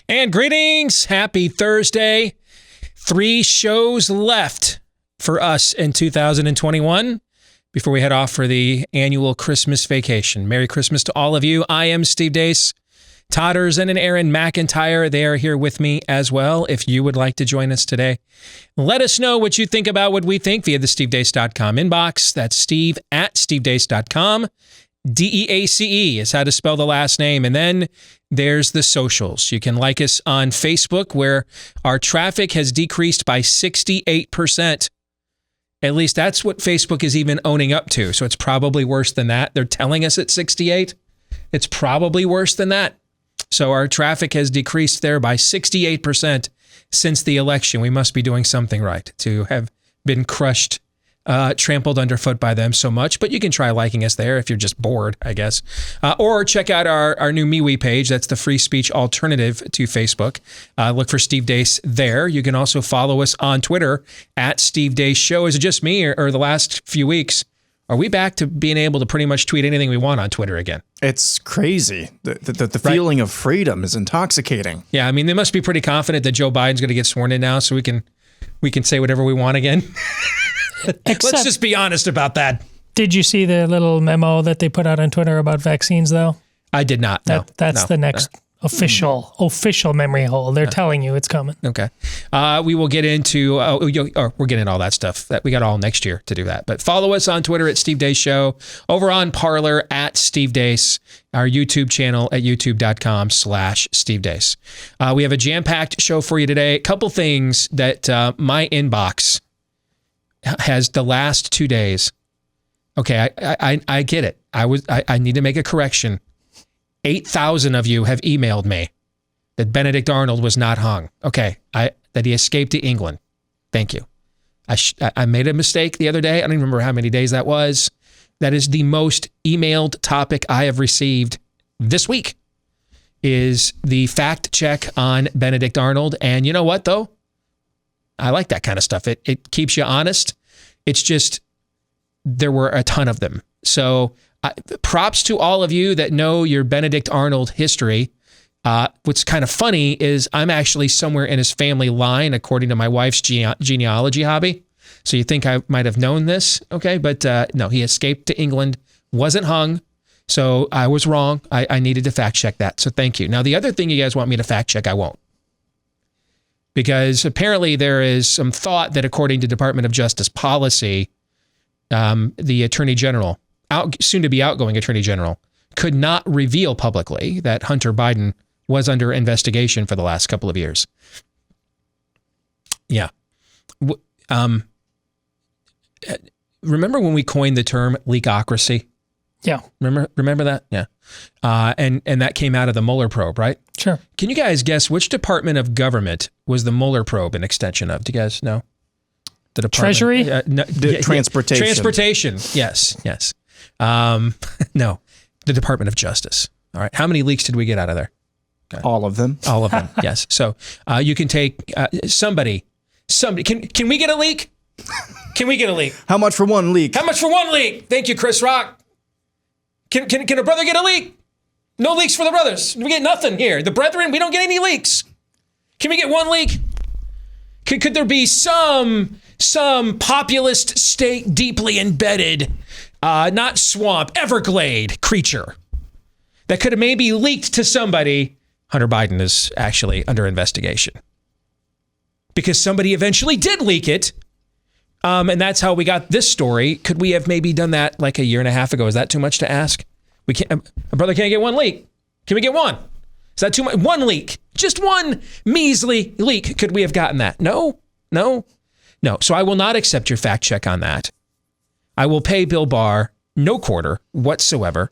And greetings. Happy Thursday. 3 shows left for us in 2021 before we head off for the annual Christmas vacation. Merry Christmas to all of you. I am Steve Deace. Todders and Aaron McIntyre, they are here with me as well. If you would like to join us today, let us know what you think about what we think via the stevedeace.com inbox. That's Steve at stevedeace.com. DEACE is how to spell the last name. And then there's the socials. You can like us on Facebook, where our traffic has decreased by 68%. At least that's what Facebook is even owning up to. So it's probably worse than that. They're telling us it's 68. It's probably worse than that. So our traffic has decreased there by 68% since the election. We must be doing something right to have been crushed, trampled underfoot by them so much. But you can try liking us there if you're just bored, I guess. Or check out our new MeWe page. That's the free speech alternative to Facebook. Look for Steve Deace there. You can also follow us on Twitter at Steve Deace Show. Is it just me, or the last few weeks? Are we back to being able to pretty much tweet anything we want on Twitter again? It's crazy. The feeling of freedom is intoxicating. Yeah, I mean, they must be pretty confident that Joe Biden's going to get sworn in now, so we can say whatever we want again. Let's just be honest about that. Did you see the little memo that they put out on Twitter about vaccines, though? I did not. That's the next official memory hole. They're telling you it's coming. Okay. We will get into, we're getting into all that stuff. That we got all next year to do that. But follow us on Twitter at Steve Deace Show, over on Parler at Steve Deace, our YouTube channel at youtube.com/Steve Deace. We have a jam-packed show for you today. A couple things that my inbox has the last 2 days. Okay, I get it. I need to make a correction. 8,000 of you have emailed me that Benedict Arnold was not hung. Okay, that he escaped to England. Thank you. I made a mistake the other day. I don't even remember how many days that was. That is the most emailed topic I have received this week, is the fact check on Benedict Arnold. And you know what, though? I like that kind of stuff. It keeps you honest. It's just, there were a ton of them. So props to all of you that know your Benedict Arnold history. What's kind of funny is I'm actually somewhere in his family line, according to my wife's genealogy hobby. So you think I might have known this, okay? But no, he escaped to England, wasn't hung. So I was wrong. I needed to fact check that. So thank you. Now, the other thing you guys want me to fact check, I won't. Because apparently there is some thought that, according to Department of Justice policy, the Attorney General, soon to be outgoing Attorney General, could not reveal publicly that Hunter Biden was under investigation for the last couple of years. Yeah. Remember when we coined the term leakocracy? Yeah. Remember that? Yeah. And that came out of the Mueller probe, right? Sure. Can you guys guess which department of government was the Mueller probe an extension of? Do you guys know? The department. Treasury? Transportation. Transportation. Yes. No, the Department of Justice. All right. How many leaks did we get out of there? Okay. All of them. All of them. Yes. So you can take somebody. Can we get a leak? Can we get a leak? How much for one leak? How much for one leak? Thank you, Chris Rock. Can a brother get a leak? No leaks for the brothers. We get nothing here. The brethren, we don't get any leaks. Can we get one leak? Could there be some populist state deeply embedded, not swamp, Everglade creature that could have maybe leaked to somebody? Hunter Biden is actually under investigation because somebody eventually did leak it. And that's how we got this story. Could we have maybe done that like a year and a half ago? Is that too much to ask? We can't. A brother can't get one leak. Can we get one? Is that too much? One leak, just one measly leak. Could we have gotten that? No. So I will not accept your fact check on that. I will pay Bill Barr no quarter whatsoever.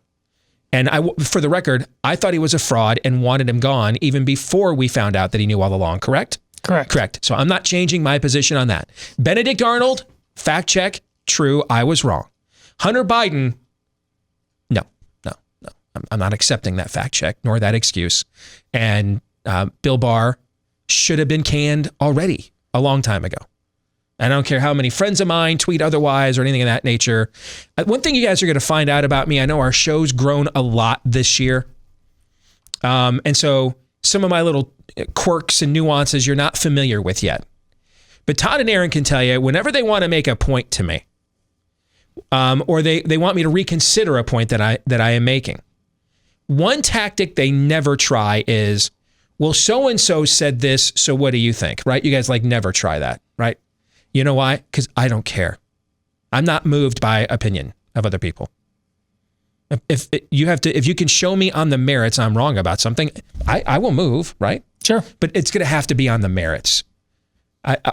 And for the record, I thought he was a fraud and wanted him gone even before we found out that he knew all along. Correct. So I'm not changing my position on that. Benedict Arnold, fact check, true, I was wrong. Hunter Biden, no. I'm not accepting that fact check, nor that excuse. And Bill Barr should have been canned already a long time ago. I don't care how many friends of mine tweet otherwise or anything of that nature. One thing you guys are going to find out about me, I know our show's grown a lot this year. And so some of my little quirks and nuances you're not familiar with yet. But Todd and Aaron can tell you whenever they want to make a point to me, or they want me to reconsider a point that I am making. One tactic they never try is, well, so-and-so said this, so what do you think, right? You guys never try that, right? You know why? Because I don't care. I'm not moved by opinion of other people. If you can show me on the merits I'm wrong about something, I will move, right? Sure. But it's going to have to be on the merits.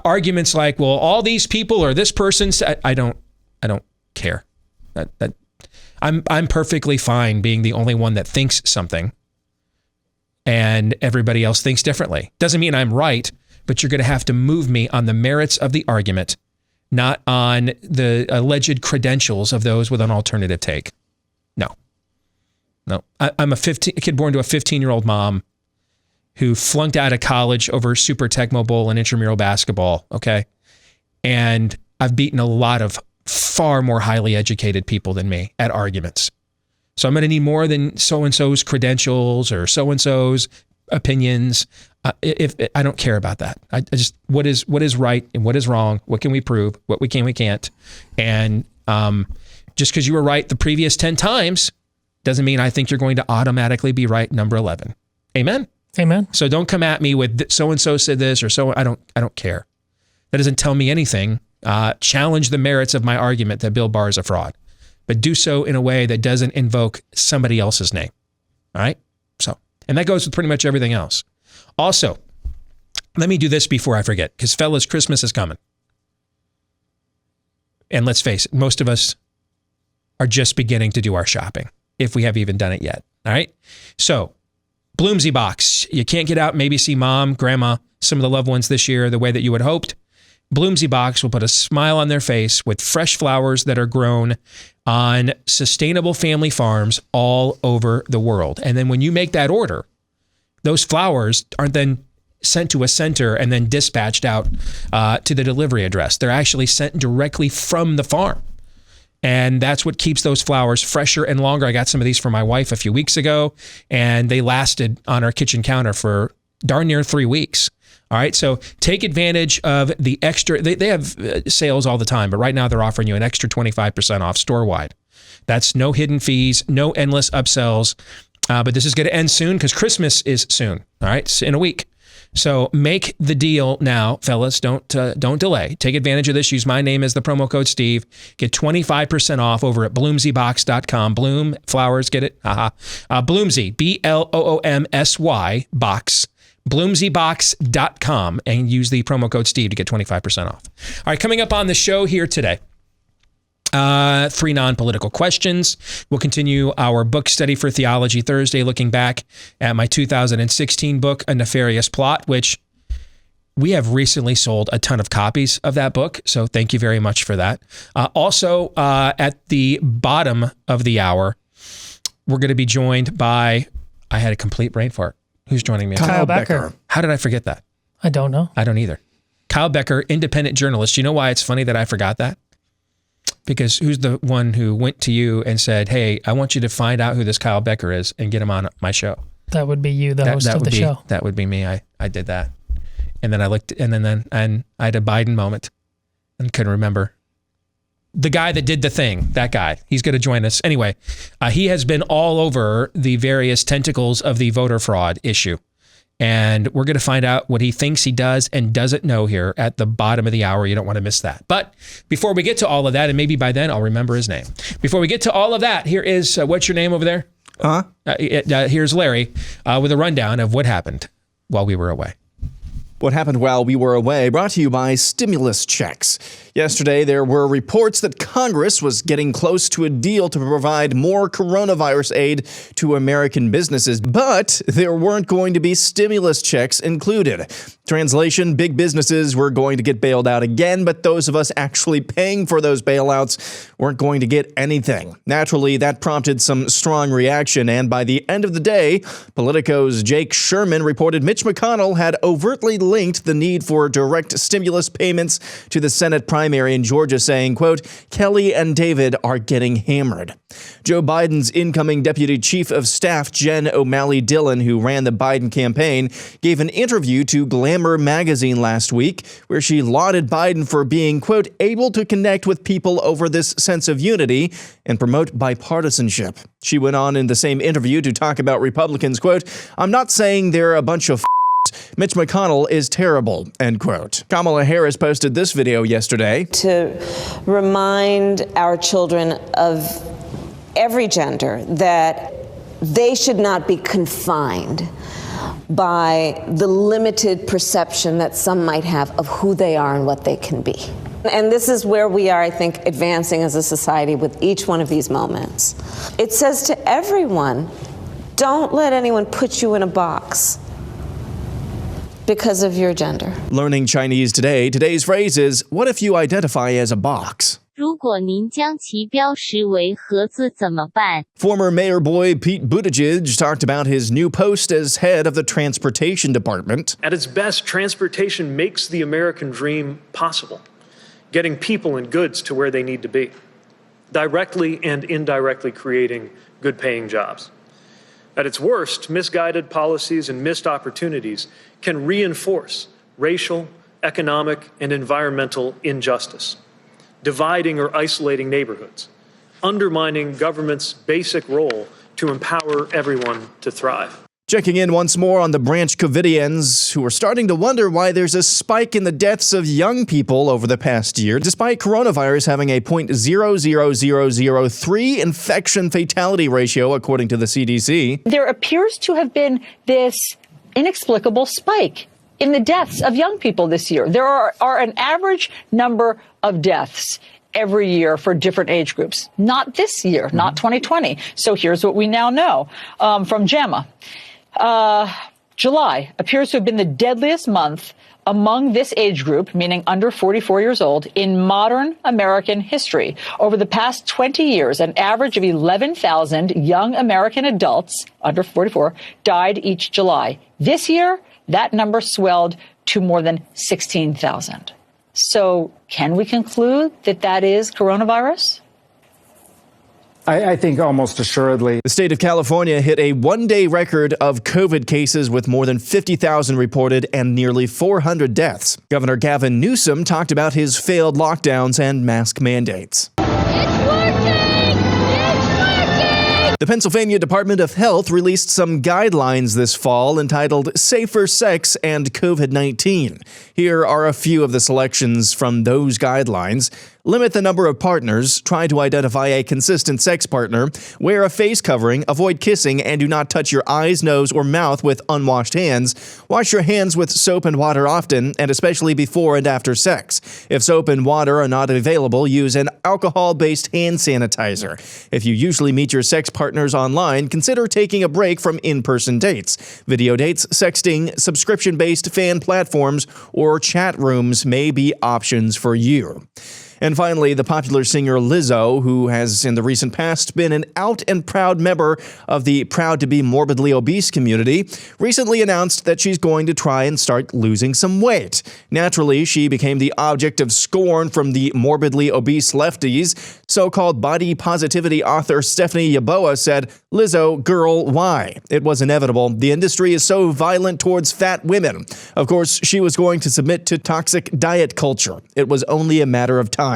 Arguments like, well, all these people or this person said, I don't care. I'm perfectly fine being the only one that thinks something and everybody else thinks differently. Doesn't mean I'm right, but you're going to have to move me on the merits of the argument, not on the alleged credentials of those with an alternative take. No. I'm a kid born to a 15-year-old mom who flunked out of college over Super Tecmo Bowl and intramural basketball, okay? And I've beaten a lot of far more highly educated people than me at arguments. So I'm going to need more than so-and-so's credentials or so-and-so's opinions. If I don't care about that. I just, what is right and what is wrong? What can we prove? What we can't. And just because you were right the previous 10 times doesn't mean I think you're going to automatically be right number 11. Amen? Amen. So don't come at me with so-and-so said this or so. I don't care. That doesn't tell me anything. Challenge the merits of my argument that Bill Barr is a fraud, but do so in a way that doesn't invoke somebody else's name. All right? So, and that goes with pretty much everything else. Also, let me do this before I forget, because fellas, Christmas is coming. And let's face it, most of us are just beginning to do our shopping, if we have even done it yet. All right? So, Bloomsy Box. You can't get out, maybe see mom, grandma, some of the loved ones this year the way that you would hoped. Bloomsy Box will put a smile on their face with fresh flowers that are grown on sustainable family farms all over the world. And then when you make that order, those flowers aren't then sent to a center and then dispatched out to the delivery address. They're actually sent directly from the farm. And that's what keeps those flowers fresher and longer. I got some of these for my wife a few weeks ago, and they lasted on our kitchen counter for darn near 3 weeks. All right, so take advantage of the extra. They have sales all the time, but right now they're offering you an extra 25% off store-wide. That's no hidden fees, no endless upsells. But this is going to end soon because Christmas is soon. All right, it's in a week. So make the deal now, fellas. Don't delay. Take advantage of this. Use my name as the promo code Steve. Get 25% off over at bloomsybox.com. Bloom flowers, get it? Bloomsy, BLOOMSY box. bloomsybox.com and use the promo code Steve to get 25% off. All right, coming up on the show here today, 3 non-political questions. We'll continue our book study for Theology Thursday, looking back at my 2016 book, A Nefarious Plot, which we have recently sold a ton of copies of that book. So thank you very much for that. Also, at the bottom of the hour, we're going to be joined by, I had a complete brain fart. Who's joining me? Kyle Becker. How did I forget that? I don't know. I don't either. Kyle Becker, independent journalist. You know why it's funny that I forgot that? Because who's the one who went to you and said, hey, I want you to find out who this Kyle Becker is and get him on my show? That would be you, the host of the show. That would be me. I did that. And then I looked, and then I had a Biden moment and couldn't remember. The guy that did the thing, that guy, he's going to join us. Anyway, he has been all over the various tentacles of the voter fraud issue. And we're going to find out what he thinks he does and doesn't know here at the bottom of the hour. You don't want to miss that. But before we get to all of that, and maybe by then I'll remember his name. Before we get to all of that, here is, what's your name over there? Here's Larry with a rundown of what happened while we were away. What happened while we were away, brought to you by stimulus checks. Yesterday, there were reports that Congress was getting close to a deal to provide more coronavirus aid to American businesses, but there weren't going to be stimulus checks included. Translation, big businesses were going to get bailed out again, but those of us actually paying for those bailouts weren't going to get anything. Naturally, that prompted some strong reaction, and by the end of the day, Politico's Jake Sherman reported Mitch McConnell had overtly linked the need for direct stimulus payments to the Senate primary in Georgia, saying, quote, Kelly and David are getting hammered. Joe Biden's incoming Deputy Chief of Staff, Jen O'Malley Dillon, who ran the Biden campaign, gave an interview to Glamour magazine last week where she lauded Biden for being, quote, able to connect with people over this sense of unity and promote bipartisanship. She went on in the same interview to talk about Republicans, quote, I'm not saying they're a bunch of Mitch McConnell is terrible, end quote. Kamala Harris posted this video yesterday to remind our children of every gender that they should not be confined by the limited perception that some might have of who they are and what they can be. And this is where we are, I think, advancing as a society with each one of these moments. It says to everyone, don't let anyone put you in a box because of your gender. Learning Chinese today, today's phrase is, what if you identify as a box? 如果您将其标识为盒子怎么办? Former Mayor Boy Pete Buttigieg talked about his new post as head of the Transportation Department. At its best, transportation makes the American dream possible, getting people and goods to where they need to be, directly and indirectly creating good-paying jobs. At its worst, misguided policies and missed opportunities can reinforce racial, economic, and environmental injustice, dividing or isolating neighborhoods, undermining government's basic role to empower everyone to thrive. Checking in once more on the Branch Covidians, who are starting to wonder why there's a spike in the deaths of young people over the past year, despite coronavirus having a 0.00003 infection fatality ratio, according to the CDC. There appears to have been this inexplicable spike in the deaths of young people this year. There are an average number of deaths every year for different age groups. Not this year, not 2020. So here's what we now know from JAMA. July appears to have been the deadliest month among this age group, meaning under 44 years old, in modern American history. Over the past 20 years, an average of 11,000 young American adults under 44 died each July. This year, that number swelled to more than 16,000. So can we conclude that that is coronavirus? I think almost assuredly. The state of California hit a one-day record of COVID cases with more than 50,000 reported and nearly 400 deaths. Governor Gavin Newsom talked about his failed lockdowns and mask mandates. The Pennsylvania Department of Health released some guidelines this fall entitled Safer Sex and COVID-19. Here are a few of the selections from those guidelines. Limit the number of partners, try to identify a consistent sex partner, wear a face covering, avoid kissing, and do not touch your eyes, nose, or mouth with unwashed hands. Wash your hands with soap and water often, and especially before and after sex. If soap and water are not available, use an alcohol-based hand sanitizer. If you usually meet your sex partners online, consider taking a break from in-person dates. Video dates, sexting, subscription-based fan platforms, or chat rooms may be options for you. And finally, the popular singer Lizzo, who has in the recent past been an out and proud member of the proud to be morbidly obese community, recently announced that she's going to try and start losing some weight. Naturally, she became the object of scorn from the morbidly obese lefties. So-called body positivity author Stephanie Yeboah said, "Lizzo, girl, why? It was inevitable. The industry is so violent towards fat women. Of course, she was going to submit to toxic diet culture. It was only a matter of time."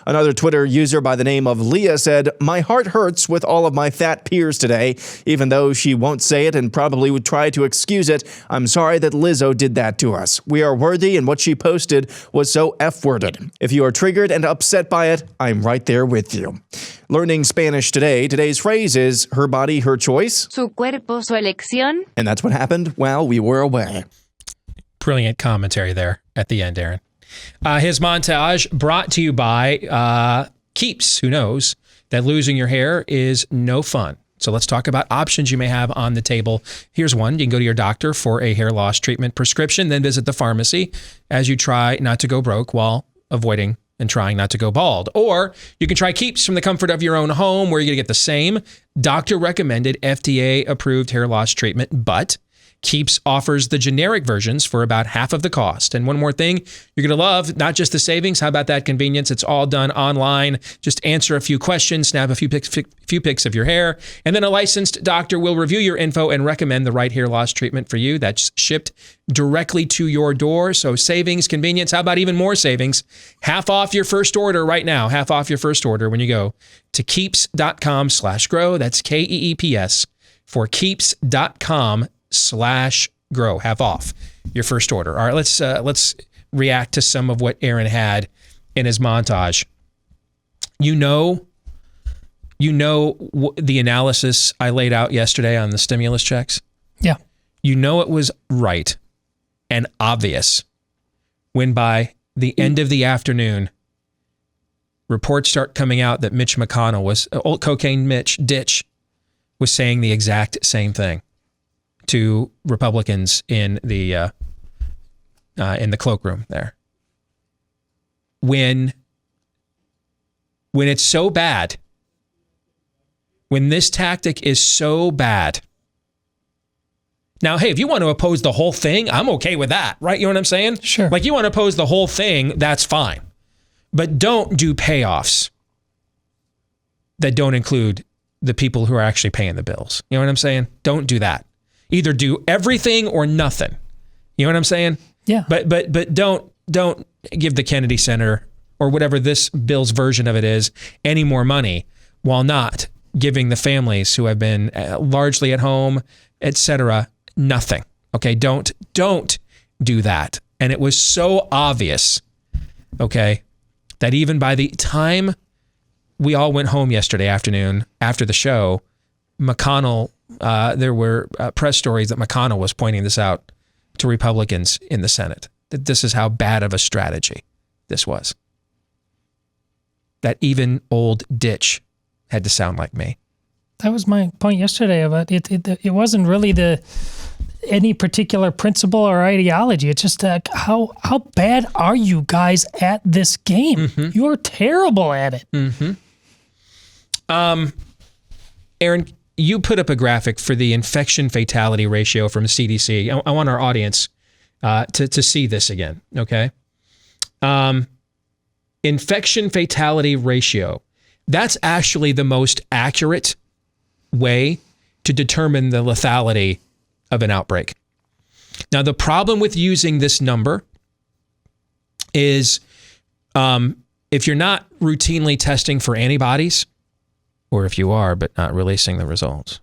Another Twitter user by the name of Leah said, "My heart hurts with all of my fat peers today. Even though she won't say it and probably would try to excuse it, I'm sorry that Lizzo did that to us. We are worthy, and what she posted was so F-worded. If you are triggered and upset by it, I'm right there with you." Learning Spanish today, today's phrase is her body, her choice. Su cuerpo, su elección. And that's what happened while we were away. Brilliant commentary there at the end, Aaron. His montage brought to you by Keeps, who knows that losing your hair is no fun. So let's talk about options you may have on the table. Here's one. You can go to your doctor for a hair loss treatment prescription, then visit the pharmacy as you try not to go broke while avoiding and trying not to go bald. Or you can try Keeps from the comfort of your own home, where you're going to get the same doctor-recommended, FDA-approved hair loss treatment, but Keeps offers the generic versions for about half of the cost. And one more thing you're going to love, not just the savings. How about that convenience? It's all done online. Just answer a few questions, snap a few pics of your hair, and then a licensed doctor will review your info and recommend the right hair loss treatment for you. That's shipped directly to your door. So savings, convenience. How about even more savings? Half off your first order right now. Half off your first order when you go to keeps.com/grow. That's KEEPS for keeps.com/grow. Half off your first order. All right, let's react to some of what Aaron had in his montage. You know the analysis I laid out yesterday on the stimulus checks? Yeah. You know it was right and obvious when by the end of the afternoon, reports start coming out that Mitch McConnell was, old cocaine Mitch Ditch, was saying the exact same thing to Republicans in the cloakroom there. When it's so bad, when this tactic is so bad. Now, hey, if you want to oppose the whole thing, I'm okay with that, right? You know what I'm saying? Sure. Like you want to oppose the whole thing, that's fine. But don't do payoffs that don't include the people who are actually paying the bills. You know what I'm saying? Don't do that. Either do everything or nothing. You know what I'm saying? Yeah. But don't give the Kennedy Center or whatever this bill's version of it is any more money while not giving the families who have been largely at home, etc., nothing. Okay, don't do that. And it was so obvious, okay, that even by the time we all went home yesterday afternoon after the show, McConnell, there were press stories that McConnell was pointing this out to Republicans in the Senate, that this is how bad of a strategy this was. That even old Ditch had to sound like me. That was my point yesterday about it. It wasn't really any particular principle or ideology. It's just how bad are you guys at this game? Mm-hmm. You're terrible at it. Mm-hmm. Aaron, you put up a graphic for the infection fatality ratio from CDC. I want our audience to see this again, okay? Infection fatality ratio. That's actually the most accurate way to determine the lethality of an outbreak. Now, the problem with using this number is if you're not routinely testing for antibodies, or if you are, but not releasing the results.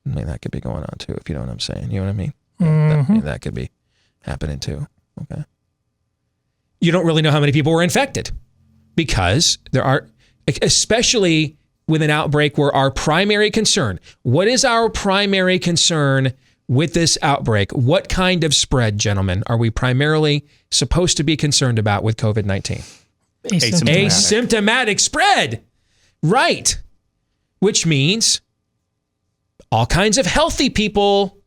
I mean, that could be going on too, if you know what I'm saying. You know what I mean? Mm-hmm. That could be happening too. Okay. You don't really know how many people were infected because there are, especially with an outbreak where our primary concern, what is our primary concern with this outbreak? What kind of spread, gentlemen, are we primarily supposed to be concerned about with COVID-19? Asymptomatic spread. Right. Which means all kinds of healthy people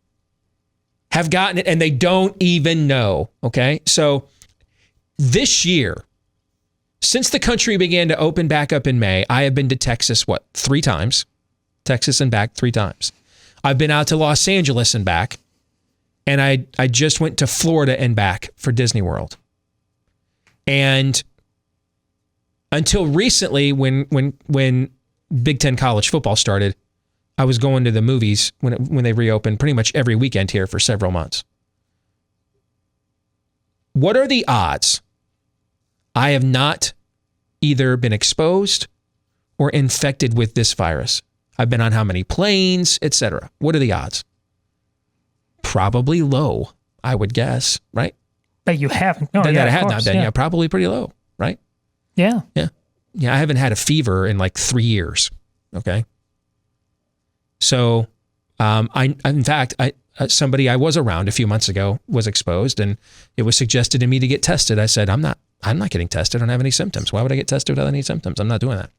have gotten it and they don't even know. Okay. So this year, since the country began to open back up in May, I have been to Texas, 3 times? Texas and back 3 times. I've been out to Los Angeles and back. And I just went to Florida and back for Disney World. And until recently, when Big Ten college football started, I was going to the movies when they reopened pretty much every weekend here for several months. What are the odds I have not either been exposed or infected with this virus? I've been on how many planes, etc. What are the odds? Probably low, I would guess, right? But you haven't. No, that yeah, I had course, not been. Yeah, probably pretty low, right? Yeah. Yeah. Yeah, I haven't had a fever in like 3 years. Okay. So, in fact, somebody I was around a few months ago was exposed, and it was suggested to me to get tested. I said, I'm not getting tested. I don't have any symptoms. Why would I get tested without any symptoms? I'm not doing that.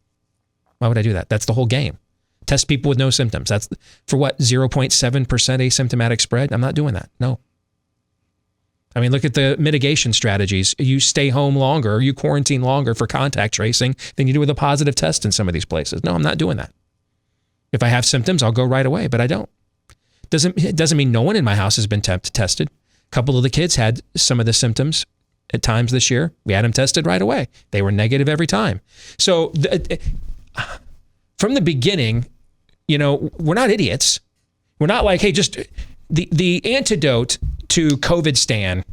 Why would I do that? That's the whole game. Test people with no symptoms. That's for what, 0.7% asymptomatic spread? I'm not doing that. No. I mean, look at the mitigation strategies. You stay home longer, you quarantine longer for contact tracing than you do with a positive test in some of these places. No, I'm not doing that. If I have symptoms, I'll go right away, but I don't. It doesn't mean no one in my house has been tested. A couple of the kids had some of the symptoms at times this year. We had them tested right away. They were negative every time. So from the beginning, we're not idiots. We're not like, hey, just the antidote to COVID stan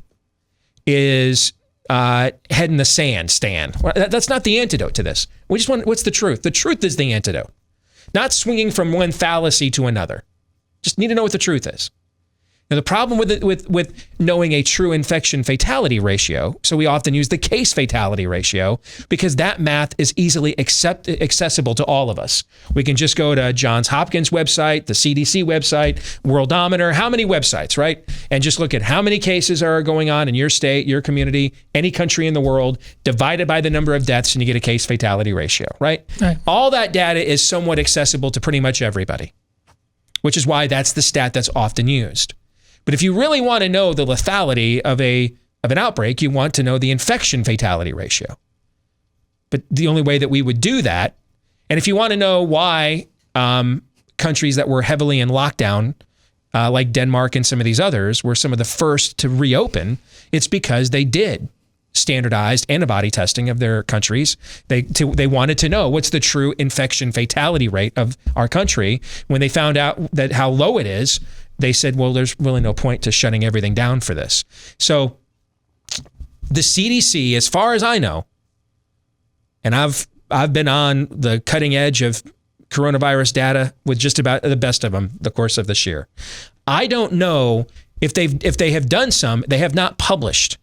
is head in the sand, Stan. That's not the antidote to this. We just want, what's the truth? The truth is the antidote. Not swinging from one fallacy to another. Just need to know what the truth is. Now, the problem with knowing a true infection fatality ratio, so we often use the case fatality ratio, because that math is easily accessible to all of us. We can just go to Johns Hopkins website, the CDC website, Worldometer, how many websites, right? And just look at how many cases are going on in your state, your community, any country in the world, divided by the number of deaths, and you get a case fatality ratio, right? All that data is somewhat accessible to pretty much everybody, which is why that's the stat that's often used. But if you really want to know the lethality of an outbreak, you want to know the infection fatality ratio. But the only way that we would do that, and if you want to know why countries that were heavily in lockdown, like Denmark and some of these others, were some of the first to reopen, it's because they did standardized antibody testing of their countries. They wanted to know what's the true infection fatality rate of our country. When they found out that how low it is, they said, well, there's really no point to shutting everything down for this. So the CDC, as far as I know, and I've been on the cutting edge of coronavirus data with just about the best of them the course of this year. I don't know if they have done some. They have not published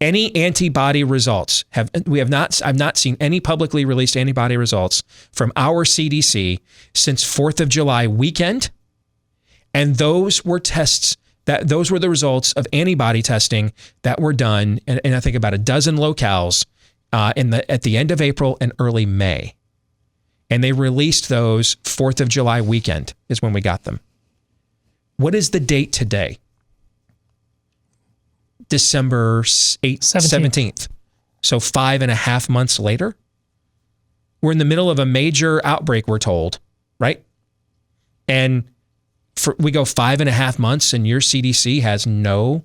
any antibody results. I've not seen any publicly released antibody results from our CDC since 4th of July weekend. And those were those were the results of antibody testing that were done in I think about a dozen locales at the end of April and early May. And they released those 4th of July weekend is when we got them. What is the date today? December 17th. So 5.5 months later. We're in the middle of a major outbreak, we're told, right? And we go 5.5 months and your CDC has no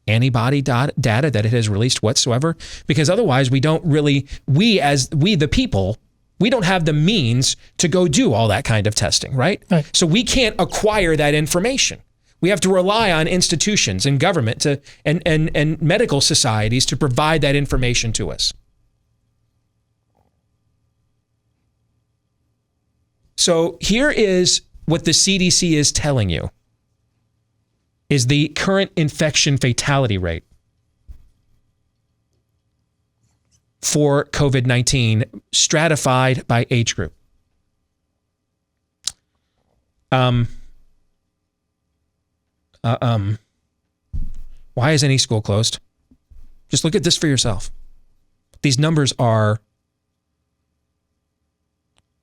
antibody data that it has released whatsoever, because otherwise we the people, we don't have the means to go do all that kind of testing, right? So we can't acquire that information. We have to rely on institutions and government and medical societies to provide that information to us. So here is what the CDC is telling you is the current infection fatality rate for COVID-19 stratified by age group. Why is any school closed? Just look at this for yourself. These numbers are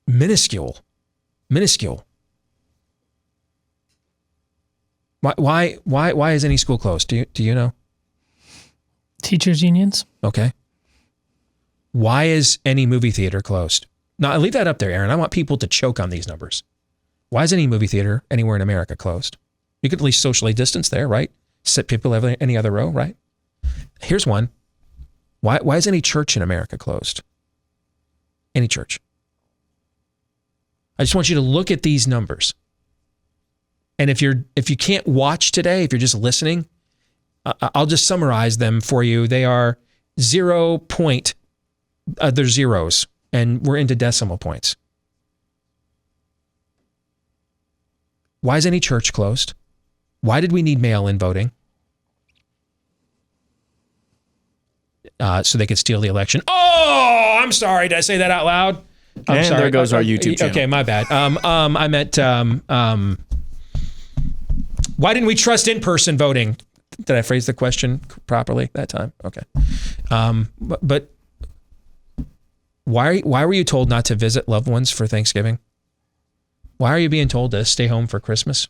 minuscule. Why is any school closed? Do you know? Teachers unions. Okay. Why is any movie theater closed? Now, leave that up there, Aaron. I want people to choke on these numbers. Why is any movie theater anywhere in America closed? You could at least socially distance there, right? Sit people any other row, right? Here's one. Why is any church in America closed? Any church. I just want you to look at these numbers. And if you can't watch today, if you're just listening, I'll just summarize them for you. They are they're zeros, and we're into decimal points. Why is any church closed? Why did we need mail-in voting? So they could steal the election. Oh, I'm sorry. Did I say that out loud? I'm sorry. There goes our YouTube channel. Okay, my bad. I meant, why didn't we trust in-person voting? Did I phrase the question properly that time? Okay. But why were you told not to visit loved ones for Thanksgiving? Why are you being told to stay home for Christmas?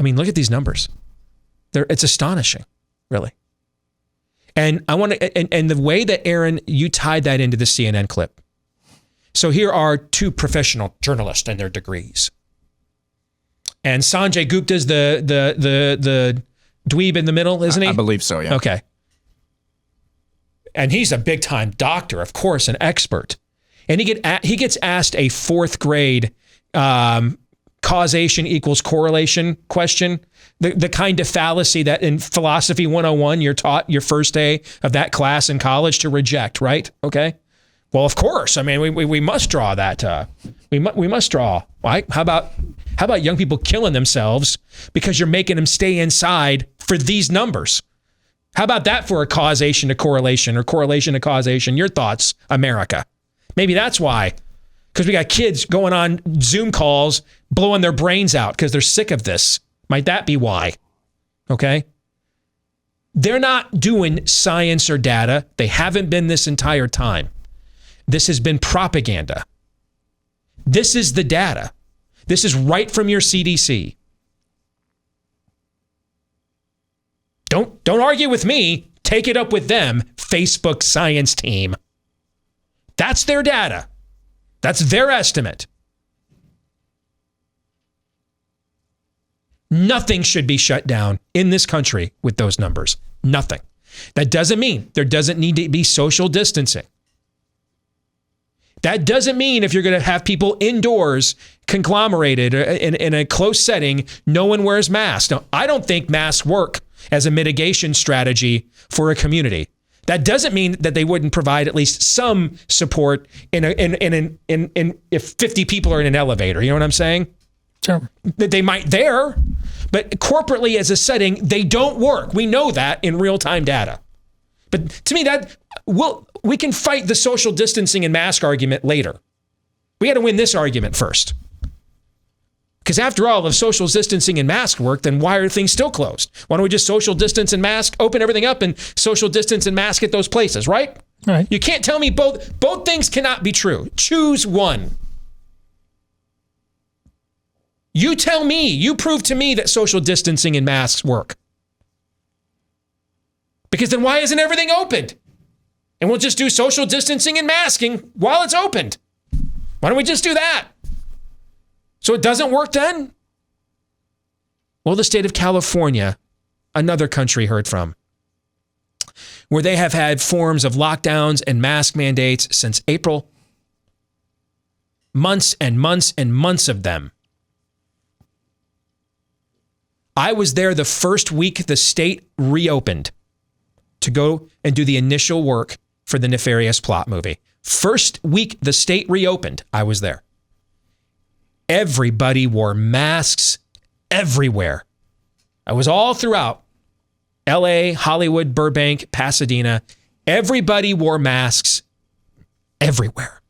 I mean, look at these numbers. It's astonishing, really. And I want to, and the way that Aaron, you tied that into the CNN clip. So here are two professional journalists and their degrees. And Sanjay Gupta's the dweeb in the middle, isn't he? I believe so, yeah. Okay. And he's a big-time doctor, of course, an expert. And he gets asked a fourth grade causation equals correlation question, the kind of fallacy that in Philosophy 101 you're taught your first day of that class in college to reject, right? Okay. Well, of course. I mean, we must draw that. We must draw. Right? How about young people killing themselves because you're making them stay inside for these numbers? How about that for a causation to correlation or correlation to causation? Your thoughts, America? Maybe that's why. Because we got kids going on Zoom calls, blowing their brains out because they're sick of this. Might that be why? Okay. They're not doing science or data. They haven't been this entire time. This has been propaganda. This is the data. This is right from your CDC. Don't argue with me. Take it up with them, Facebook science team. That's their data. That's their estimate. Nothing should be shut down in this country with those numbers. Nothing. That doesn't mean there doesn't need to be social distancing. That doesn't mean if you're going to have people indoors, conglomerated in a close setting, no one wears masks. Now, I don't think masks work as a mitigation strategy for a community. That doesn't mean that they wouldn't provide at least some support in if 50 people are in an elevator. You know what I'm saying? Sure. That they might there, but corporately as a setting, they don't work. We know that in real-time data. But to me, we can fight the social distancing and mask argument later. We got to win this argument first. Because after all, if social distancing and mask work, then why are things still closed? Why don't we just social distance and mask, open everything up and social distance and mask at those places, right? Right. You can't tell me both things cannot be true. Choose one. You tell me, you prove to me that social distancing and masks work. Because then why isn't everything opened? And we'll just do social distancing and masking while it's opened. Why don't we just do that? So it doesn't work then? Well, the state of California, another country heard from, where they have had forms of lockdowns and mask mandates since April. Months and months and months of them. I was there the first week the state reopened to go and do the initial work for the Nefarious Plot movie. First week the state reopened, I was there. Everybody wore masks everywhere. I was all throughout LA, Hollywood, Burbank, Pasadena. Everybody wore masks everywhere.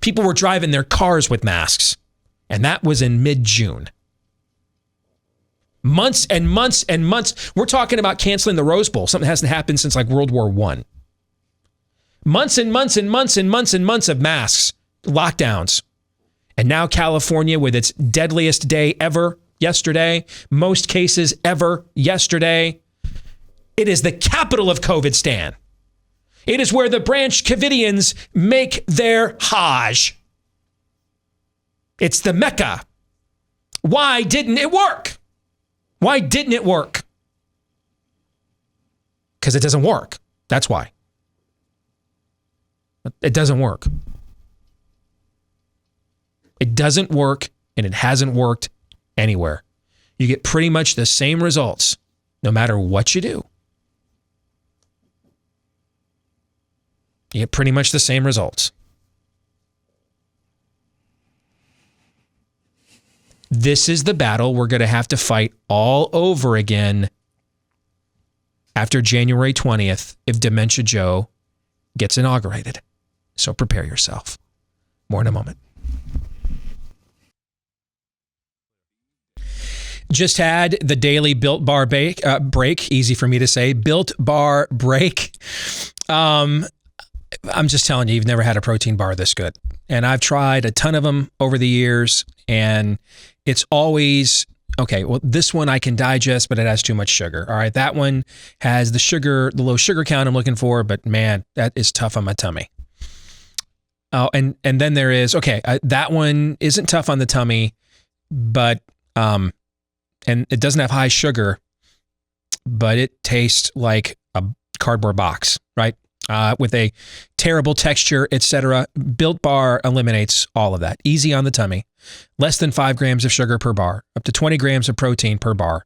People were driving their cars with masks, and that was in mid-June. Months and months and months. We're talking about canceling the Rose Bowl, something that hasn't happened since like World War I. Months and months and months and months and months of masks, lockdowns. And now California with its deadliest day ever yesterday, most cases ever yesterday. It is the capital of COVID Stan. It is where the Branch Covidians make their Hajj. It's the Mecca. Why didn't it work? Why didn't it work? Because it doesn't work. That's why. It doesn't work. It doesn't work, and it hasn't worked anywhere. You get pretty much the same results no matter what you do. You get pretty much the same results. This is the battle we're going to have to fight all over again after January 20th if Dementia Joe gets inaugurated. So prepare yourself. More in a moment. Just had the daily Built Bar break. Easy for me to say. Built Bar break. I'm just telling you, you've never had a protein bar this good. And I've tried a ton of them over the years, and it's always, okay, well, this one I can digest, but it has too much sugar. All right, that one has the low sugar count I'm looking for, but man, that is tough on my tummy. Oh, and then there is, okay, that one isn't tough on the tummy, but And it doesn't have high sugar, but it tastes like a cardboard box, right? With a terrible texture, etc. Built Bar eliminates all of that. Easy on the tummy. Less than 5 grams of sugar per bar. Up to 20 grams of protein per bar.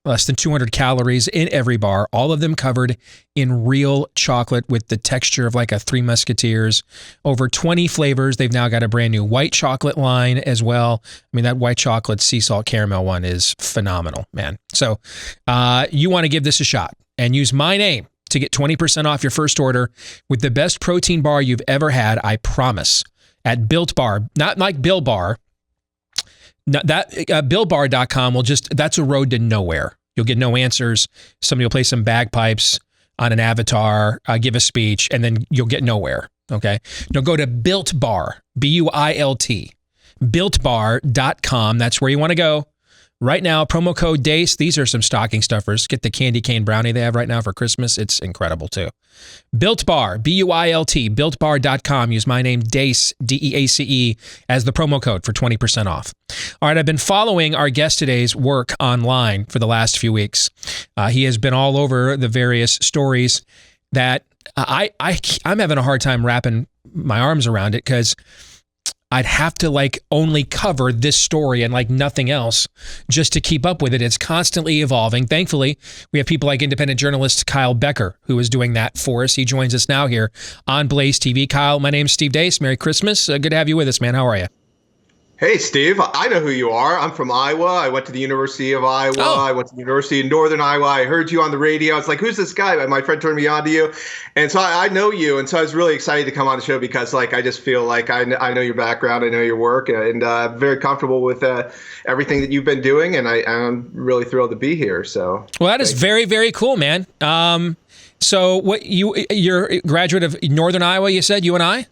Less than 200 calories in every bar. All of them covered in real chocolate with the texture of like a Three Musketeers. Over 20 flavors. They've now got a brand new white chocolate line as well. I mean, that white chocolate sea salt caramel one is phenomenal, man. So you want to give this a shot and use my name to get 20% off your first order with the best protein bar you've ever had, I promise, at Built Bar. Not like Bill Bar. That BillBar.com that's a road to nowhere. You'll get no answers. Somebody will play some bagpipes on an avatar, give a speech, and then you'll get nowhere. Okay. Now go to Built Bar, BUILT, BuiltBar.com. That's where you want to go. Right now, promo code DACE. These are some stocking stuffers. Get the candy cane brownie they have right now for Christmas. It's incredible too. Built Bar, BUILT, BuiltBar.com. Use my name, DACE, DEACE, as the promo code for 20% off. All right, I've been following our guest today's work online for the last few weeks. He has been all over the various stories that I'm having a hard time wrapping my arms around it because I'd have to like only cover this story and like nothing else just to keep up with it. It's constantly evolving. Thankfully, we have people like independent journalist Kyle Becker, who is doing that for us. He joins us now here on BlazeTV. Kyle, my name's Steve Deace. Merry Christmas. Good to have you with us, man. How are you? Hey, Steve, I know who you are. I'm from Iowa. I went to the University of Iowa. Oh. I went to the University of Northern Iowa. I heard you on the radio. I was like, who's this guy? My friend turned me on to you. And so I know you. And so I was really excited to come on the show because like I just feel like I know your background. I know your work and very comfortable with everything that you've been doing. And I'm really thrilled to be here. So well, that is very, very cool, man. So what you're a graduate of Northern Iowa, you said, UNI?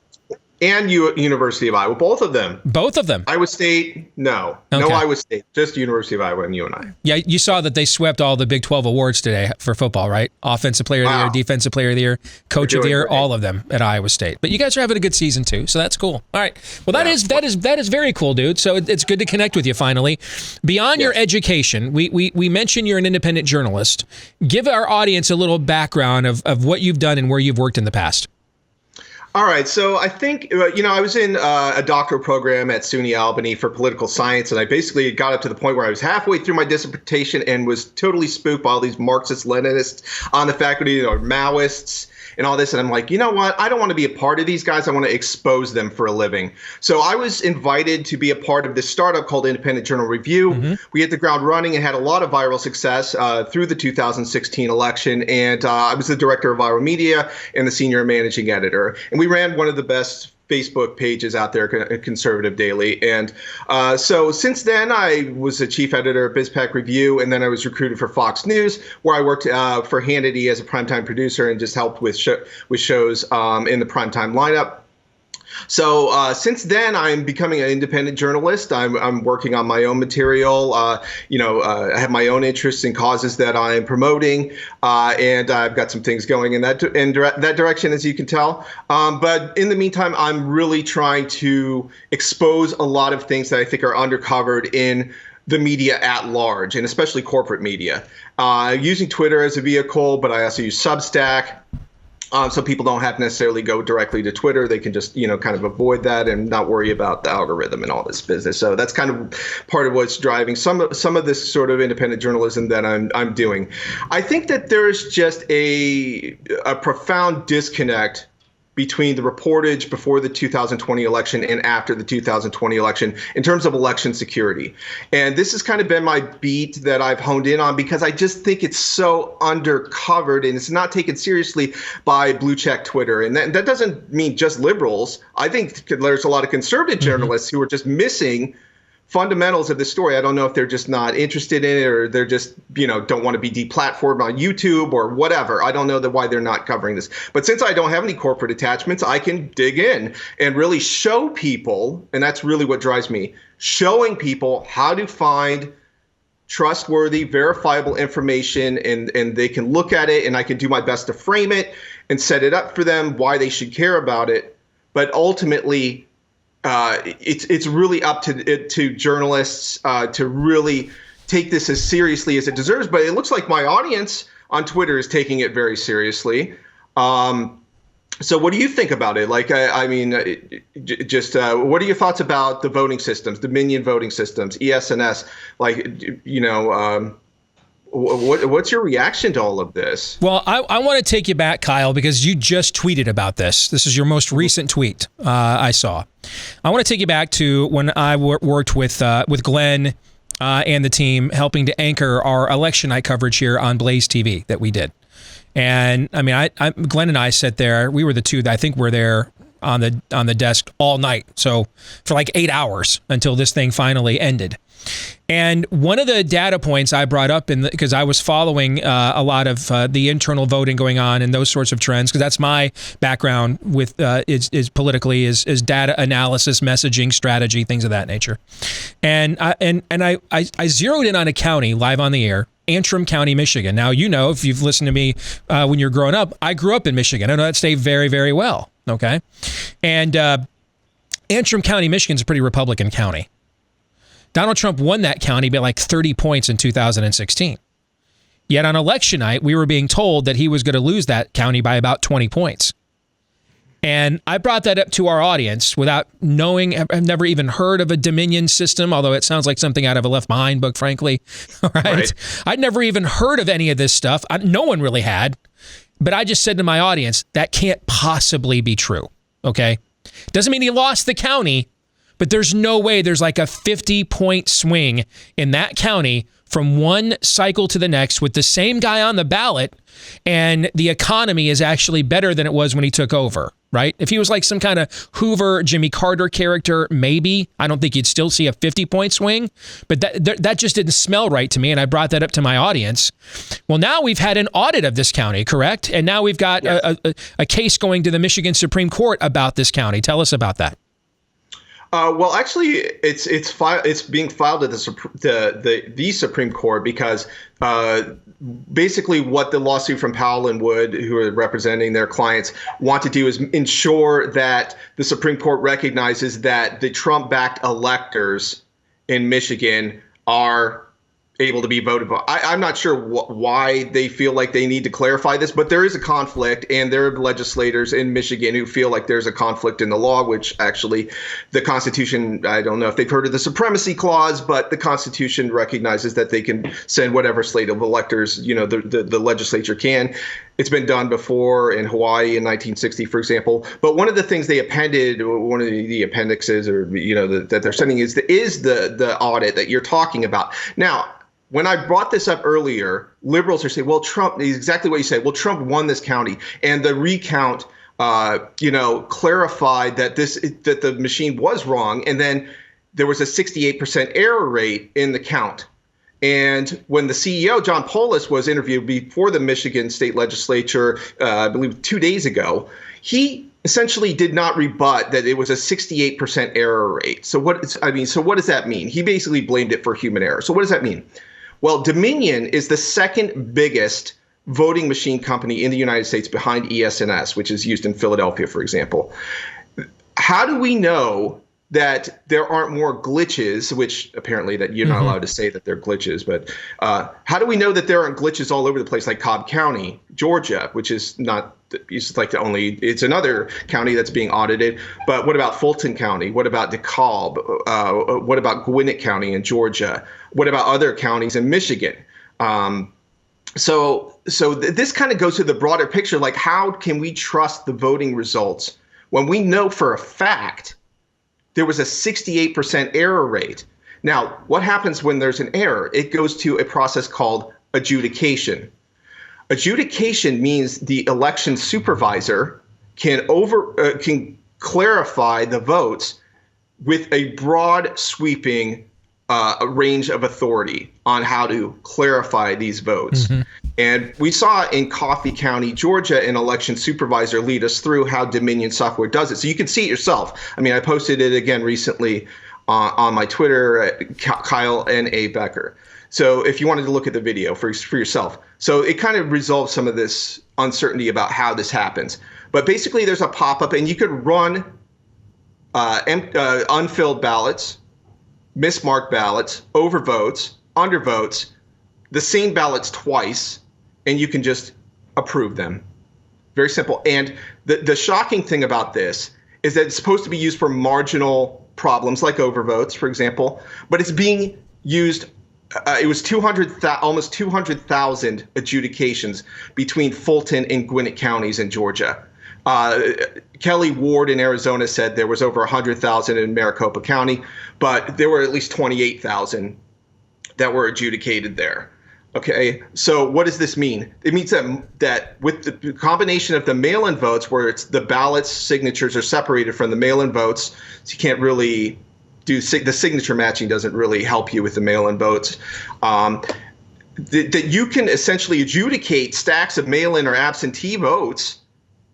And University of Iowa, both of them. Both of them? Iowa State, no. Okay. No Iowa State, just University of Iowa and UNI. Yeah, you saw that they swept all the Big 12 awards today for football, right? Offensive Player of the Year, Defensive Player of the Year, Coach of the Year, all of them at Iowa State. But you guys are having a good season too, so that's cool. All right. Well, that is very cool, dude. So it's good to connect with you finally. Beyond your education, we mentioned you're an independent journalist. Give our audience a little background of what you've done and where you've worked in the past. All right. So I think, I was in a doctoral program at SUNY Albany for political science, and I basically got up to the point where I was halfway through my dissertation and was totally spooked by all these Marxist-Leninists on the faculty, Maoists, and all this. And I'm like, you know what? I don't want to be a part of these guys. I want to expose them for a living. So I was invited to be a part of this startup called Independent Journal Review. Mm-hmm. We hit the ground running and had a lot of viral success through the 2016 election. And I was the director of viral media and the senior managing editor. And we ran one of the best Facebook pages out there, Conservative Daily. And so since then, I was the chief editor of BizPac Review, and then I was recruited for Fox News, where I worked for Hannity as a primetime producer and just helped with shows in the primetime lineup. So since then, I'm becoming an independent journalist. I'm working on my own material. I have my own interests and causes that I'm promoting, and I've got some things going in that direction, as you can tell. But in the meantime, I'm really trying to expose a lot of things that I think are undercovered in the media at large, and especially corporate media. Using Twitter as a vehicle, but I also use Substack. So people don't have to necessarily go directly to Twitter. They can just, kind of avoid that and not worry about the algorithm and all this business. So that's kind of part of what's driving some of this sort of independent journalism that I'm doing. I think that there's just a profound disconnect between the reportage before the 2020 election and after the 2020 election in terms of election security. And this has kind of been my beat that I've honed in on because I just think it's so undercovered and it's not taken seriously by blue check Twitter. And that doesn't mean just liberals. I think there's a lot of conservative journalists who are just missing fundamentals of the story. I don't know if they're just not interested in it or they're just, don't want to be deplatformed on YouTube or whatever. I don't know why they're not covering this. But since I don't have any corporate attachments, I can dig in and really show people, and that's really what drives me, showing people how to find trustworthy, verifiable information, and they can look at it and I can do my best to frame it and set it up for them, why they should care about it. But ultimately, it's really up to journalists to really take this as seriously as it deserves. But it looks like my audience on Twitter is taking it very seriously. So what do you think about it? Like, what are your thoughts about the voting systems, Dominion voting systems, ES&S? Like, what's your reaction to all of this? Well, I want to take you back, Kyle, because you just tweeted about this. This is your most recent tweet I saw. I want to take you back to when I worked with Glenn and the team helping to anchor our election night coverage here on BlazeTV that we did. And I mean, Glenn and I sat there. We were the two that I think were there on the desk all night. So for like 8 hours until this thing finally ended. And one of the data points I brought up because I was following a lot of the internal voting going on and those sorts of trends, because that's my background with is politically is data analysis, messaging, strategy, things of that nature. And I zeroed in on a county live on the air, Antrim County, Michigan. Now, if you've listened to me when you're growing up, I grew up in Michigan. I know that state very, very well. Okay. And Antrim County, Michigan is a pretty Republican county. Donald Trump won that county by like 30 points in 2016. Yet on election night, we were being told that he was going to lose that county by about 20 points. And I brought that up to our audience without knowing. I've never even heard of a Dominion system, although it sounds like something out of a Left Behind book, frankly. Right? I'd never even heard of any of this stuff. No one really had. But I just said to my audience, that can't possibly be true. Okay? Doesn't mean he lost the county, but there's no way there's like a 50-point swing in that county from one cycle to the next with the same guy on the ballot, and the economy is actually better than it was when he took over, right? If he was like some kind of Hoover, Jimmy Carter character, maybe. I don't think you'd still see a 50-point swing, but that just didn't smell right to me, and I brought that up to my audience. Well, now we've had an audit of this county, correct? And now we've got a case going to the Michigan Supreme Court about this county. Tell us about that. Well, actually, it's being filed at the Supreme Court because basically what the lawsuit from Powell and Wood, who are representing their clients, want to do is ensure that the Supreme Court recognizes that the Trump-backed electors in Michigan are able to be voted for. I'm not sure why they feel like they need to clarify this, but there is a conflict, and there are legislators in Michigan who feel like there's a conflict in the law, which actually the Constitution, I don't know if they've heard of the Supremacy Clause, but the Constitution recognizes that they can send whatever slate of electors, the legislature can. It's been done before in Hawaii in 1960, for example. But one of the things they appended, one of the appendixes, or that they're sending is the audit that you're talking about. Now, when I brought this up earlier, liberals are saying, well, Trump is exactly what you said. Well, Trump won this county, and the recount, clarified that the machine was wrong, and then there was a 68% error rate in the count. And when the CEO, John Polis, was interviewed before the Michigan State Legislature, I believe 2 days ago, he essentially did not rebut that it was a 68% error rate. So what does that mean? He basically blamed it for human error. So what does that mean? Well, Dominion is the second biggest voting machine company in the United States behind ES&S, which is used in Philadelphia, for example. How do we know that there aren't more glitches, which apparently that you're not allowed to say that they're glitches, but how do we know that there aren't glitches all over the place, like Cobb County, Georgia, which is not, it's another county that's being audited. But what about Fulton County? What about DeKalb? What about Gwinnett County in Georgia? What about other counties in Michigan? So this kind of goes to the broader picture, like how can we trust the voting results when we know for a fact there was a 68% error rate? Now, what happens when there's an error? It goes to a process called adjudication. Adjudication means the election supervisor can clarify the votes with a broad sweeping range of authority on how to clarify these votes. And we saw in Coffee County, Georgia, an election supervisor lead us through how Dominion software does it. So you can see it yourself. I mean, I posted it again recently on my Twitter at Kyle N.A. Becker. So if you wanted to look at the video for yourself. So it kind of resolves some of this uncertainty about how this happens. But basically there's a pop-up, and you could run unfilled ballots, mismarked ballots, overvotes, undervotes, the same ballots twice, and you can just approve them. Very simple. And the shocking thing about this is that it's supposed to be used for marginal problems like overvotes, for example, but it's being used. It was almost 200,000 adjudications between Fulton and Gwinnett counties in Georgia. Kelly Ward in Arizona said there was over 100,000 in Maricopa County, but there were at least 28,000 that were adjudicated there. Okay, so what does this mean? It means that with the combination of the mail-in votes, where it's the ballots signatures are separated from the mail-in votes, so you can't really do the signature matching doesn't really help you with the mail-in votes. That you can essentially adjudicate stacks of mail-in or absentee votes,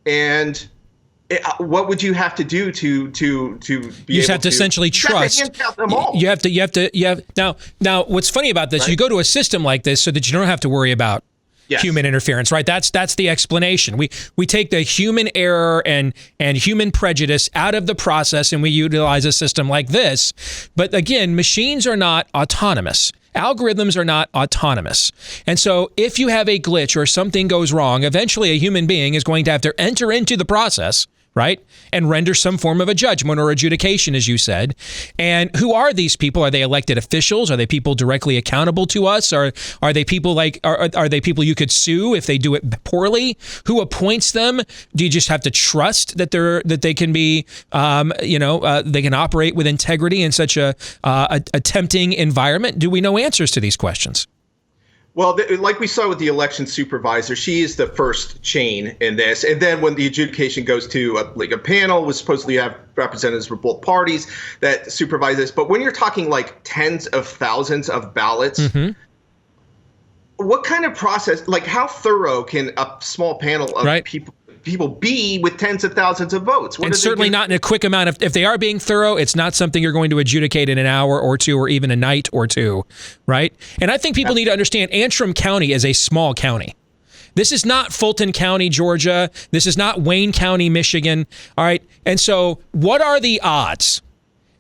and what would you have to do to be you just have to essentially trust. Now what's funny about this, right? You go to a system like this so that you don't have to worry about human interference, right? That's the explanation. We take the human error and human prejudice out of the process, and we utilize a system like this. But again, machines are not autonomous. Algorithms are not autonomous. And so if you have a glitch or something goes wrong, eventually a human being is going to have to enter into the process, right, and render some form of a judgment or adjudication, as you said. And who are these people? Are they elected officials? Are they people directly accountable to us? Or are they people are they people you could sue if they do it poorly? Who appoints them? Do you just have to trust that they can be, they can operate with integrity in such a tempting environment? Do we know answers to these questions? Well, like we saw with the election supervisor, she is the first chain in this. And then when the adjudication goes to a panel, we supposedly have representatives from both parties that supervise this. But when you're talking like tens of thousands of ballots, what kind of process, like how thorough can a small panel of people be with tens of thousands of votes? And certainly not in a quick amount. If they are being thorough, it's not something you're going to adjudicate in an hour or two or even a night or two, right? And I think people need to understand Antrim County is a small county. This is not Fulton County, Georgia. This is not Wayne County, Michigan. All right. And so what are the odds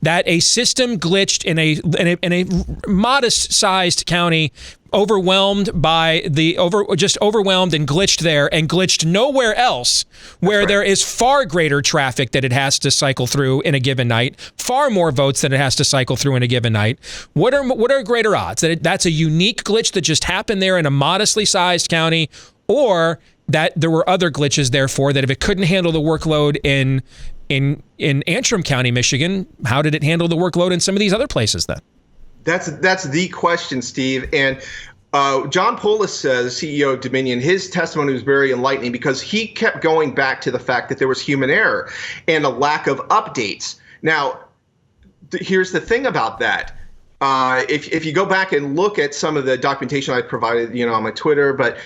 that a system glitched in a modest-sized county, overwhelmed and glitched there and glitched nowhere else, where there is far greater traffic that it has to cycle through in a given night, far more votes than it has to cycle through in a given night? What are greater odds that that's a unique glitch that just happened there in a modestly sized county, or that there were other glitches, therefore, that if it couldn't handle the workload in Antrim County, Michigan, how did it handle the workload in some of these other places then? That's the question, Steve. And John Polis, the CEO of Dominion, his testimony was very enlightening because he kept going back to the fact that there was human error and a lack of updates. Now, here's the thing about that. If you go back and look at some of the documentation I provided, on my Twitter, but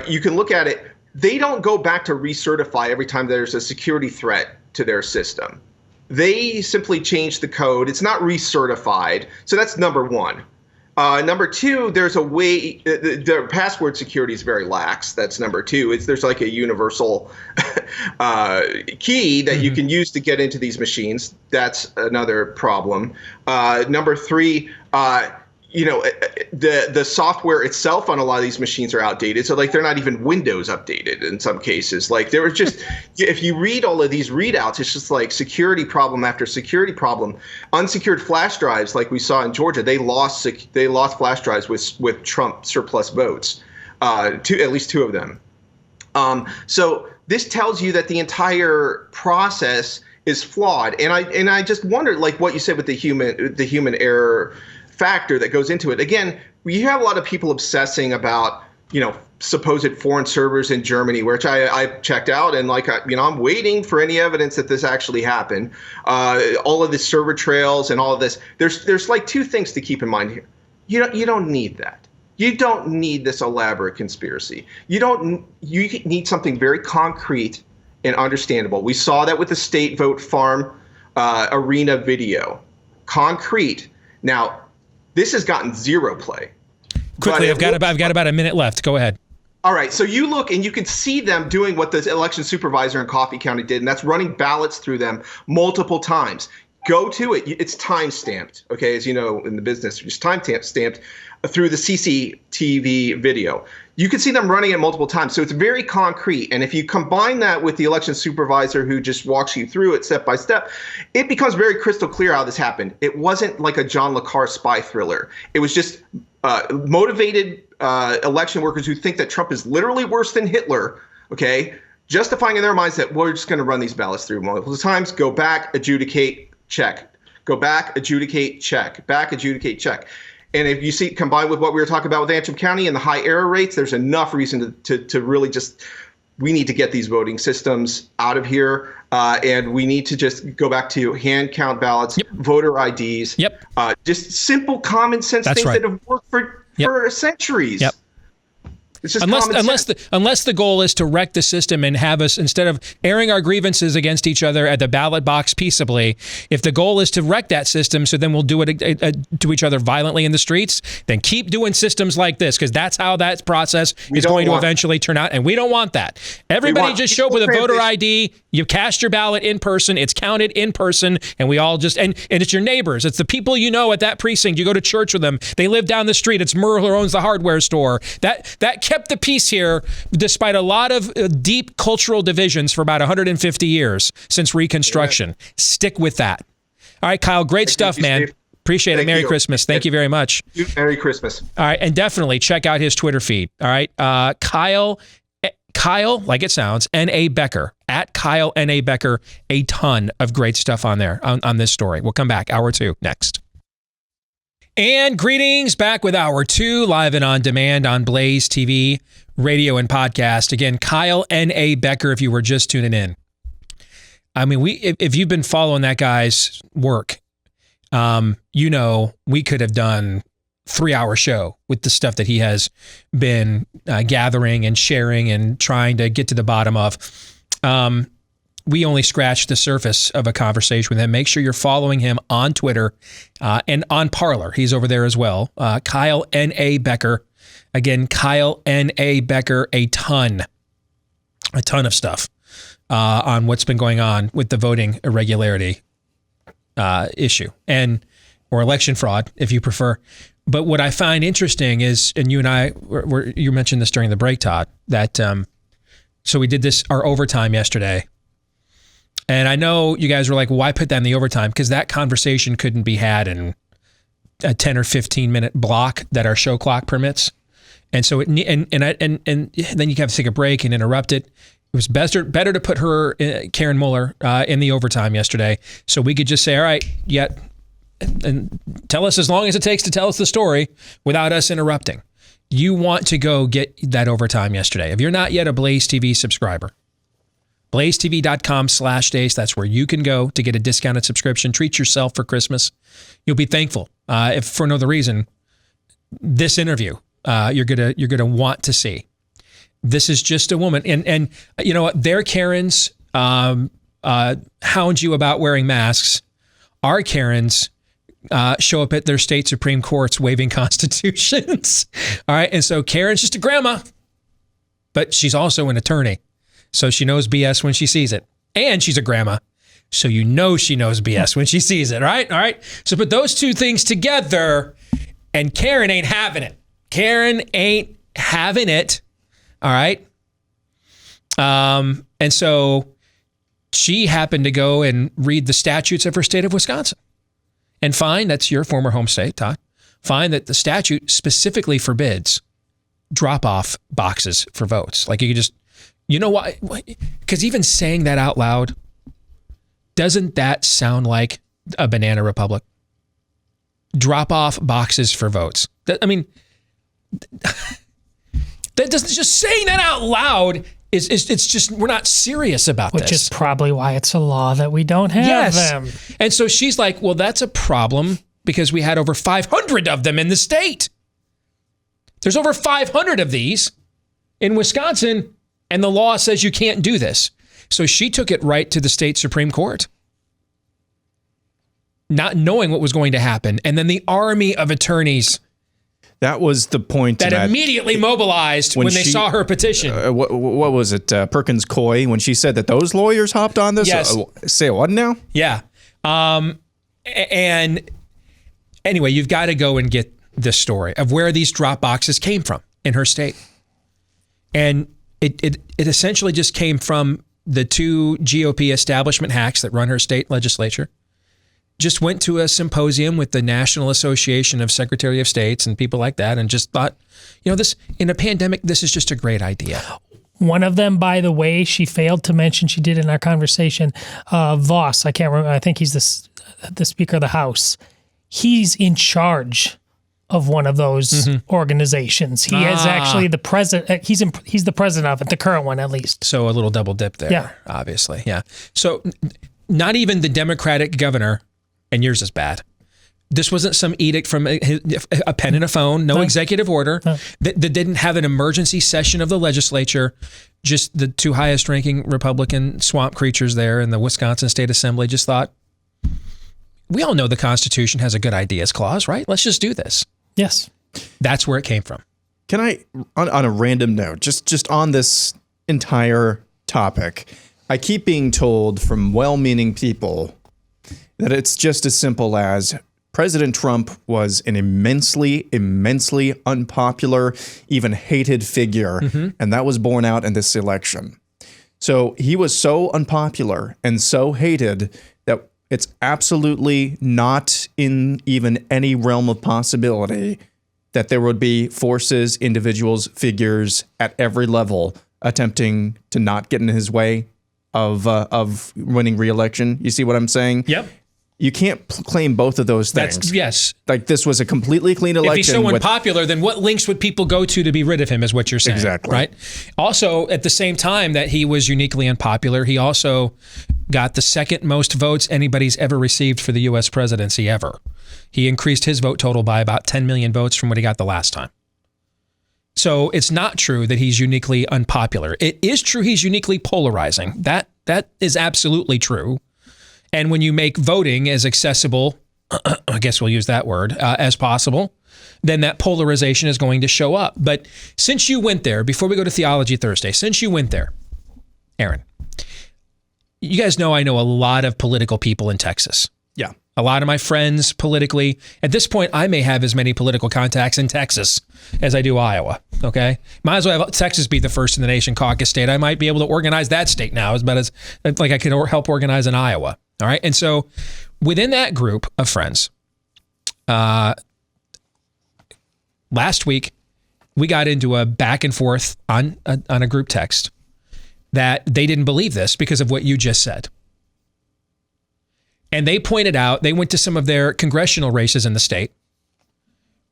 you can look at it. They don't go back to recertify every time there's a security threat to their system. They simply change the code. It's not recertified. So that's number one. Number two, there's a way, the password security is very lax. That's number two. There's like a universal key that you can use to get into these machines. That's another problem. Number three, the software itself on a lot of these machines are outdated. So like they're not even Windows updated in some cases. Like there was just, if you read all of these readouts, it's just like security problem after security problem. Unsecured flash drives, like we saw in Georgia, they lost flash drives with Trump surplus votes, at least two of them. So this tells you that the entire process is flawed. And I just wondered, like what you said with the human error factor that goes into it. Again, you have a lot of people obsessing about, supposed foreign servers in Germany, which I checked out, and I'm waiting for any evidence that this actually happened. All of the server trails and all of this. There's like two things to keep in mind here. You don't need that. You don't need this elaborate conspiracy. You need something very concrete and understandable. We saw that with the state vote farm arena video. Concrete. Now, this has gotten zero play. Quickly, I've got about a minute left. Go ahead. All right. So you look and you can see them doing what the election supervisor in Coffee County did, and that's running ballots through them multiple times. go to it. It's time stamped. Okay, as you know in the business, it's time stamped through the CCTV video. You can see them running it multiple times. So it's very concrete. And if you combine that with the election supervisor who just walks you through it step by step, it becomes very crystal clear how this happened. It wasn't like a John le Carre spy thriller. It was just motivated election workers who think that Trump is literally worse than Hitler, okay, justifying in their minds that we're just going to run these ballots through multiple times, go back, adjudicate, check. Go back, adjudicate, check. Back, adjudicate, check. And if you see, combined with what we were talking about with Antrim County and the high error rates, there's enough reason to really just, we need to get these voting systems out of here. And we need to just go back to hand count ballots, voter IDs, just simple common sense things that have worked for centuries. It's just unless the goal is to wreck the system and have us, instead of airing our grievances against each other at the ballot box peaceably, if the goal is to wreck that system, so then we'll do it to each other violently in the streets, then keep doing systems like this, because that's how that process is going to eventually turn out, and we don't want that. Everybody just show up with a voter ID, you cast your ballot in person, it's counted in person, and we all just, and it's your neighbors, it's the people you know at that precinct, you go to church with them, they live down the street, it's Merle who owns the hardware store. That kept the peace here, despite a lot of deep cultural divisions for about 150 years since Reconstruction. Stick with that. All right, Kyle, great stuff, man. Steve. Appreciate it. Merry Christmas. Thank you very much. Merry Christmas. All right, and definitely check out his Twitter feed. All right, Kyle, like it sounds, N.A. Becker, at Kyle N.A. Becker, a ton of great stuff on there, on this story. We'll come back. Hour 2 next. And greetings, back with Hour 2, live and on demand on Blaze TV, radio, and podcast. Again, Kyle N.A. Becker, if you were just tuning in. I mean, if you've been following that guy's work, you know we could have done 3-hour show with the stuff that he has been gathering and sharing and trying to get to the bottom of. We only scratched the surface of a conversation with him. Make sure you're following him on Twitter and on Parler. He's over there as well. Kyle N.A. Becker. Again, Kyle N.A. Becker, a ton of stuff on what's been going on with the voting irregularity issue or election fraud, if you prefer. But what I find interesting is, and you and I, you mentioned this during the break, Todd, that so we did our overtime yesterday. And I know you guys were like, why put that in the overtime? Because that conversation couldn't be had in a 10 or 15 minute block that our show clock permits. And so and then you have to take a break and interrupt it. It was better to put her, Karen Mueller, in the overtime yesterday, so we could just say, all right, and tell us as long as it takes to tell us the story without us interrupting. You want to go get that overtime yesterday. If you're not yet a Blaze TV subscriber, BlazeTV.com/Deace. That's where you can go to get a discounted subscription. Treat yourself for Christmas. You'll be thankful. If for no other reason, this interview you're gonna want to see. This is just a woman, and you know what? Their Karens hound you about wearing masks. Our Karens show up at their state Supreme Courts waving constitutions. All right, and so Karen's just a grandma, but she's also an attorney. So she knows BS when she sees it. And she's a grandma. So you know she knows BS when she sees it, right? All right. So put those two things together, and Karen ain't having it. Karen ain't having it. All right. And so she happened to go and read the statutes of her state of Wisconsin and find, that's your former home state, Todd, find that the statute specifically forbids drop-off boxes for votes. Like you could just, you know why? Because even saying that out loud, doesn't that sound like a banana republic? Drop off boxes for votes. I mean, that doesn't, just saying that out loud is it's just, we're not serious about this. Which is probably why it's a law that we don't have them. And so she's like, well, that's a problem because we had over 500 of them in the state. There's over 500 of these in Wisconsin. And the law says you can't do this. So she took it right to the state Supreme Court, not knowing what was going to happen. And then the army of attorneys. That was the point. That immediately mobilized when they saw her petition. What was it? Perkins Coie, when she said that those lawyers hopped on this? Yes. Say what now? Yeah. And anyway, you've got to go and get this story of where these drop boxes came from in her state. And it essentially just came from the two GOP establishment hacks that run her state legislature. Just went to a symposium with the National Association of Secretary of States and people like that and just thought, this in a pandemic, this is just a great idea. One of them, by the way, she failed to mention, she did in our conversation, Voss, I can't remember, I think he's the Speaker of the House. He's in charge of one of those organizations. He is actually the president. He's the president of it, the current one at least. So a little double dip there, obviously. Yeah. So not even the Democratic governor, and yours is bad. This wasn't some edict from a pen and a phone, no executive order that didn't have an emergency session of the legislature. Just the two highest ranking Republican swamp creatures there in the Wisconsin State Assembly just thought, we all know the Constitution has a good ideas clause, right? Let's just do this. Yes. That's where it came from. Can I, on a random note, just on this entire topic, I keep being told from well-meaning people that it's just as simple as President Trump was an immensely, immensely unpopular, even hated figure, and that was borne out in this election. So he was so unpopular and so hated that it's absolutely not in even any realm of possibility that there would be forces, individuals, figures at every level attempting to not get in his way of winning re-election. You see what I'm saying? Yep. You can't claim both of those things. Yes. Like this was a completely clean election. If he's so unpopular, then what links would people go to be rid of him is what you're saying. Exactly. Right? Also, at the same time that he was uniquely unpopular, he also got the second most votes anybody's ever received for the U.S. presidency ever. He increased his vote total by about 10 million votes from what he got the last time. So it's not true that he's uniquely unpopular. It is true he's uniquely polarizing. That is absolutely true. And when you make voting as accessible, I guess we'll use that word, as possible, then that polarization is going to show up. But since you went there, before we go to Theology Thursday, since you went there, Aaron, you guys know I know a lot of political people in Texas. Yeah. A lot of my friends politically. At this point, I may have as many political contacts in Texas as I do Iowa, okay? Might as well have Texas be the first in the nation caucus state. I might be able to organize that state now as bad as like I could help organize in Iowa. All right. And so within that group of friends, last week, we got into a back and forth on a group text that they didn't believe this because of what you just said. And they pointed out, they went to some of their congressional races in the state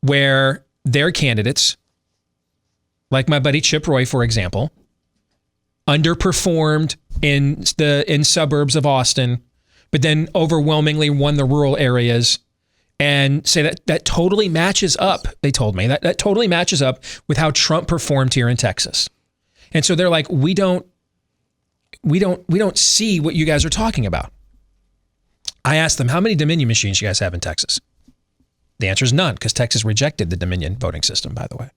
where their candidates, like my buddy Chip Roy, for example, underperformed in suburbs of Austin, but then overwhelmingly won the rural areas, and say that totally matches up, they told me, that totally matches up with how Trump performed here in Texas. And so they're like, we don't see what you guys are talking about. I asked them, how many Dominion machines you guys have in Texas? The answer is none, because Texas rejected the Dominion voting system, by the way.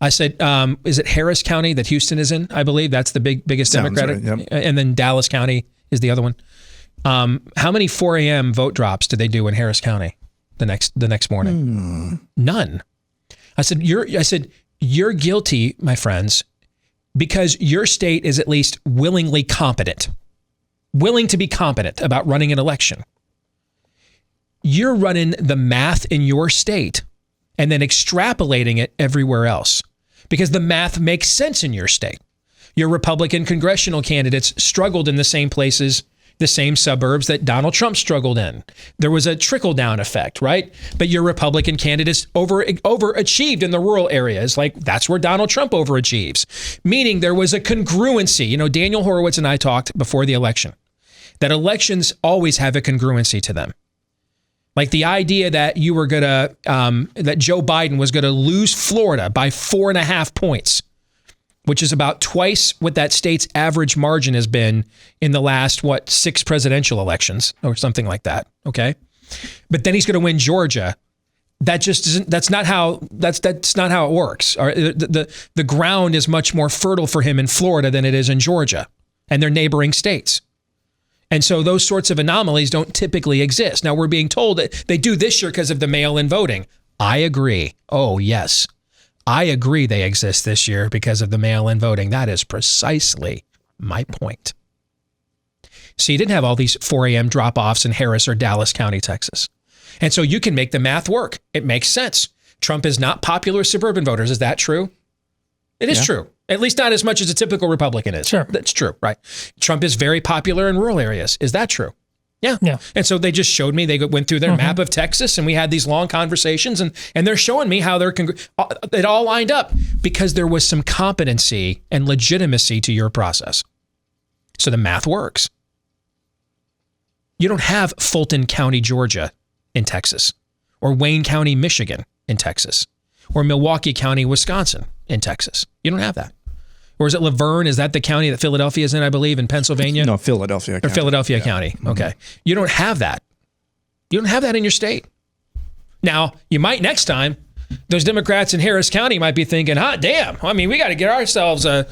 I said, is it Harris County that Houston is in? I believe that's the biggest Democratic. Right, yep. And then Dallas County is the other one. How many 4 a.m. vote drops did they do in Harris County the next morning? None. I said, you're guilty, my friends, because your state is at least willing to be competent about running an election. You're running the math in your state and then extrapolating it everywhere else because the math makes sense in your state. Your Republican congressional candidates struggled in the same places, the same suburbs that Donald Trump struggled in. There was a trickle-down effect, right? But your Republican candidates overachieved in the rural areas. Like, that's where Donald Trump overachieves. Meaning there was a congruency. You know, Daniel Horowitz and I talked before the election that elections always have a congruency to them. Like the idea that you were that Joe Biden was going to lose Florida by 4.5 points, which is about twice what that state's average margin has been in the last, 6 presidential elections or something like that. Okay. But then he's going to win Georgia. That just isn't, that's not how it works. The ground is much more fertile for him in Florida than it is in Georgia and their neighboring states. And so those sorts of anomalies don't typically exist. Now, we're being told that they do this year because of the mail-in voting. I agree. Oh, yes. I agree they exist this year because of the mail-in voting. That is precisely my point. So you didn't have all these 4 a.m. drop-offs in Harris or Dallas County, Texas. And so you can make the math work. It makes sense. Trump is not popular with suburban voters. Is that true? It is true. At least not as much as a typical Republican is. Sure. That's true, right? Trump is very popular in rural areas. Is that true? Yeah. And so they just showed me, they went through their map of Texas, and we had these long conversations, and they're showing me how it all lined up because there was some competency and legitimacy to your process. So the math works. You don't have Fulton County, Georgia in Texas, or Wayne County, Michigan in Texas, or Milwaukee County, Wisconsin in Texas. You don't have that. Or is it Laverne? Is that the county that Philadelphia is in, I believe, in Pennsylvania? No, Philadelphia County. Or Philadelphia County. Okay. You don't have that. You don't have that in your state. Now, you might next time. Those Democrats in Harris County might be thinking, hot damn. I mean, we got to get ourselves a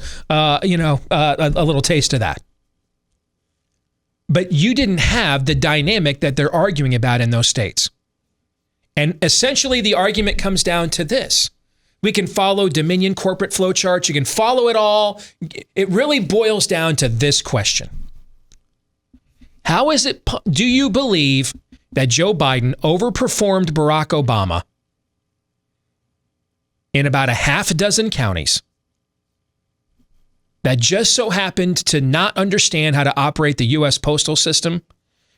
little taste of that. But you didn't have the dynamic that they're arguing about in those states. And essentially, the argument comes down to this. We can follow Dominion corporate flowcharts. You can follow it all. It really boils down to this question. How is it, do you believe that Joe Biden overperformed Barack Obama in about a half a dozen counties that just so happened to not understand how to operate the U.S. postal system,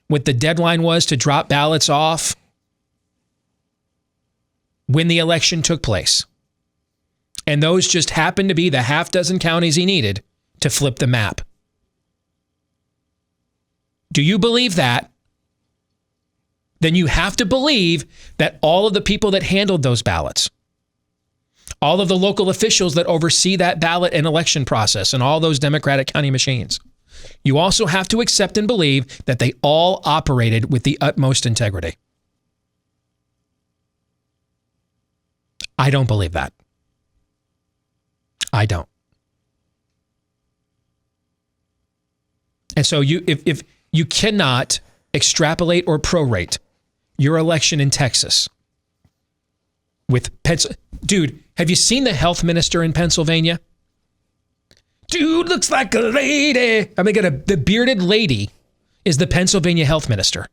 what the deadline was to drop ballots off when the election took place? And those just happened to be the half dozen counties he needed to flip the map. Do you believe that? Then you have to believe that all of the people that handled those ballots, all of the local officials that oversee that ballot and election process and all those Democratic county machines, you also have to accept and believe that they all operated with the utmost integrity. I don't believe that. I don't. And so if you cannot extrapolate or prorate your election in Texas with dude, have you seen the health minister in Pennsylvania? Dude looks like a lady. I mean, the bearded lady is the Pennsylvania health minister.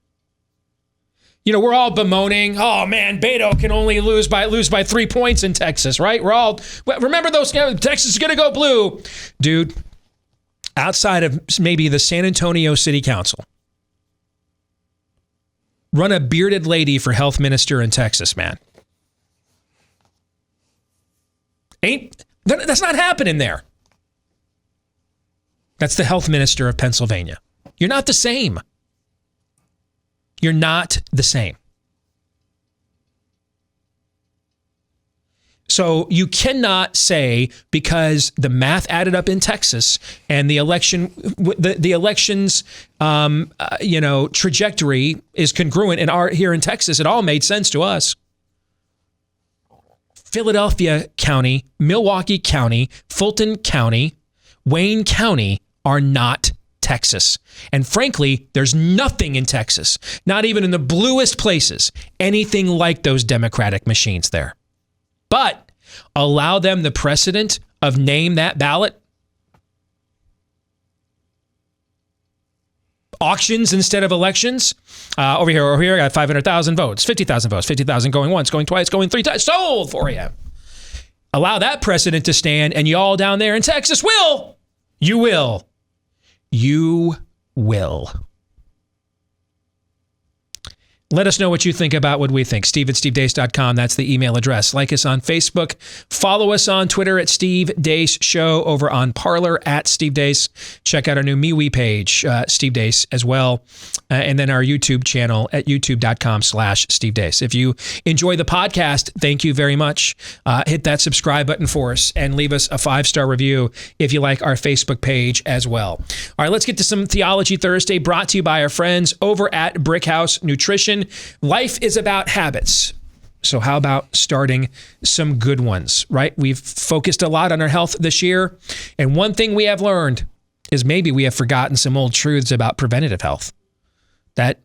You know, we're all bemoaning, oh man, Beto can only lose by 3 points in Texas, right? We're all, remember those, Texas is going to go blue. Dude, outside of maybe the San Antonio City Council, run a bearded lady for health minister in Texas, man. That's not happening there. That's the health minister of Pennsylvania. You're not the same. You're not the same. So you cannot say because the math added up in Texas and the election's trajectory is congruent and here in Texas, it all made sense to us. Philadelphia County, Milwaukee County, Fulton County, Wayne County are not Texas. And frankly, there's nothing in Texas, not even in the bluest places, anything like those Democratic machines there. But allow them the precedent of name that ballot, auctions instead of elections. Over here, I got 500,000 votes, 50,000 votes, 50,000 going once, going twice, going 3 times, sold for you. Allow that precedent to stand, and y'all down there in Texas will. You will. You will. Let us know what you think about what we think. Steve@stevedeace.com. That's the email address. Like us on Facebook. Follow us on Twitter at Steve Deace Show. Over on Parler at Steve Deace. Check out our new MeWe page, Steve Deace as well. And then our YouTube channel at youtube.com/Steve Deace. If you enjoy the podcast, thank you very much. Hit that subscribe button for us and leave us a 5-star review if you like our Facebook page as well. All right, let's get to some Theology Thursday brought to you by our friends over at Brickhouse Nutrition. Life is about habits. So how about starting some good ones, right? We've focused a lot on our health this year. And one thing we have learned, is maybe we have forgotten some old truths about preventative health. That,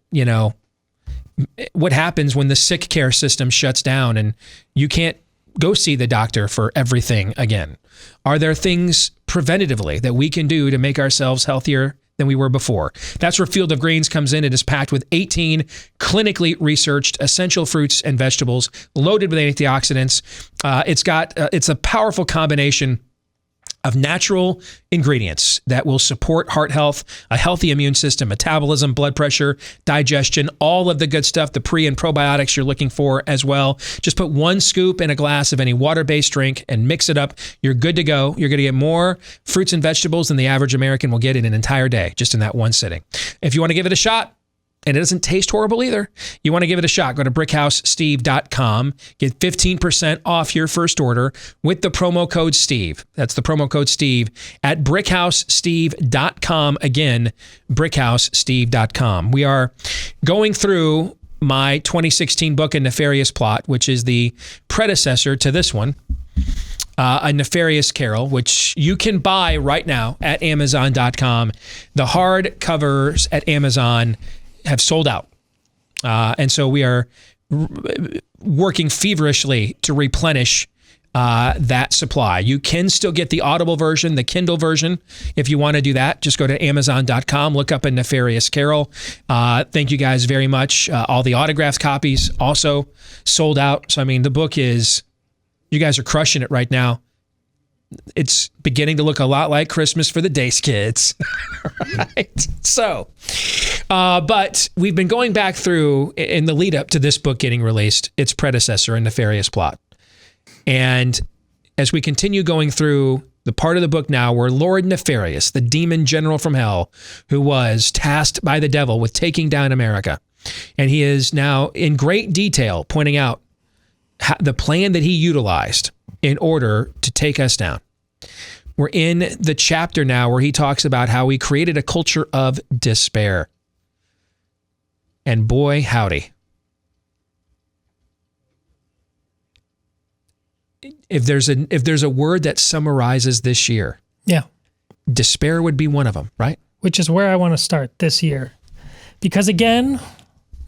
what happens when the sick care system shuts down and you can't go see the doctor for everything again? Are there things preventatively that we can do to make ourselves healthier than we were before? That's where Field of Greens comes in. It is packed with 18 clinically researched essential fruits and vegetables loaded with antioxidants. It's a powerful combination of natural ingredients that will support heart health, a healthy immune system, metabolism, blood pressure, digestion, all of the good stuff, the pre and probiotics you're looking for as well. Just put 1 scoop in a glass of any water-based drink and mix it up. You're good to go. You're going to get more fruits and vegetables than the average American will get in an entire day, just in that one sitting. If you want to give it a shot, and it doesn't taste horrible either, you want to give it a shot, go to BrickHouseSteve.com. Get 15% off your first order with the promo code Steve. That's the promo code Steve at BrickHouseSteve.com. Again, BrickHouseSteve.com. We are going through my 2016 book, A Nefarious Plot, which is the predecessor to this one, A Nefarious Carol, which you can buy right now at Amazon.com. The hard covers at Amazon have sold out. And so we are working feverishly to replenish that supply. You can still get the Audible version, the Kindle version. If you want to do that, just go to Amazon.com, look up A Nefarious Carol. Thank you guys very much. All the autographed copies also sold out. So, the book is, you guys are crushing it right now. It's beginning to look a lot like Christmas for the Deace kids. Right? So, but we've been going back through in the lead up to this book getting released, its predecessor, A Nefarious Plot. And as we continue going through the part of the book now where Lord Nefarious, the demon general from hell, who was tasked by the devil with taking down America, and he is now in great detail pointing out the plan that he utilized in order to take us down. We're in the chapter now where he talks about how he created a culture of despair. And boy, howdy. If there's a word that summarizes this year, yeah, despair would be one of them, right? Which is where I want to start this year. Because again,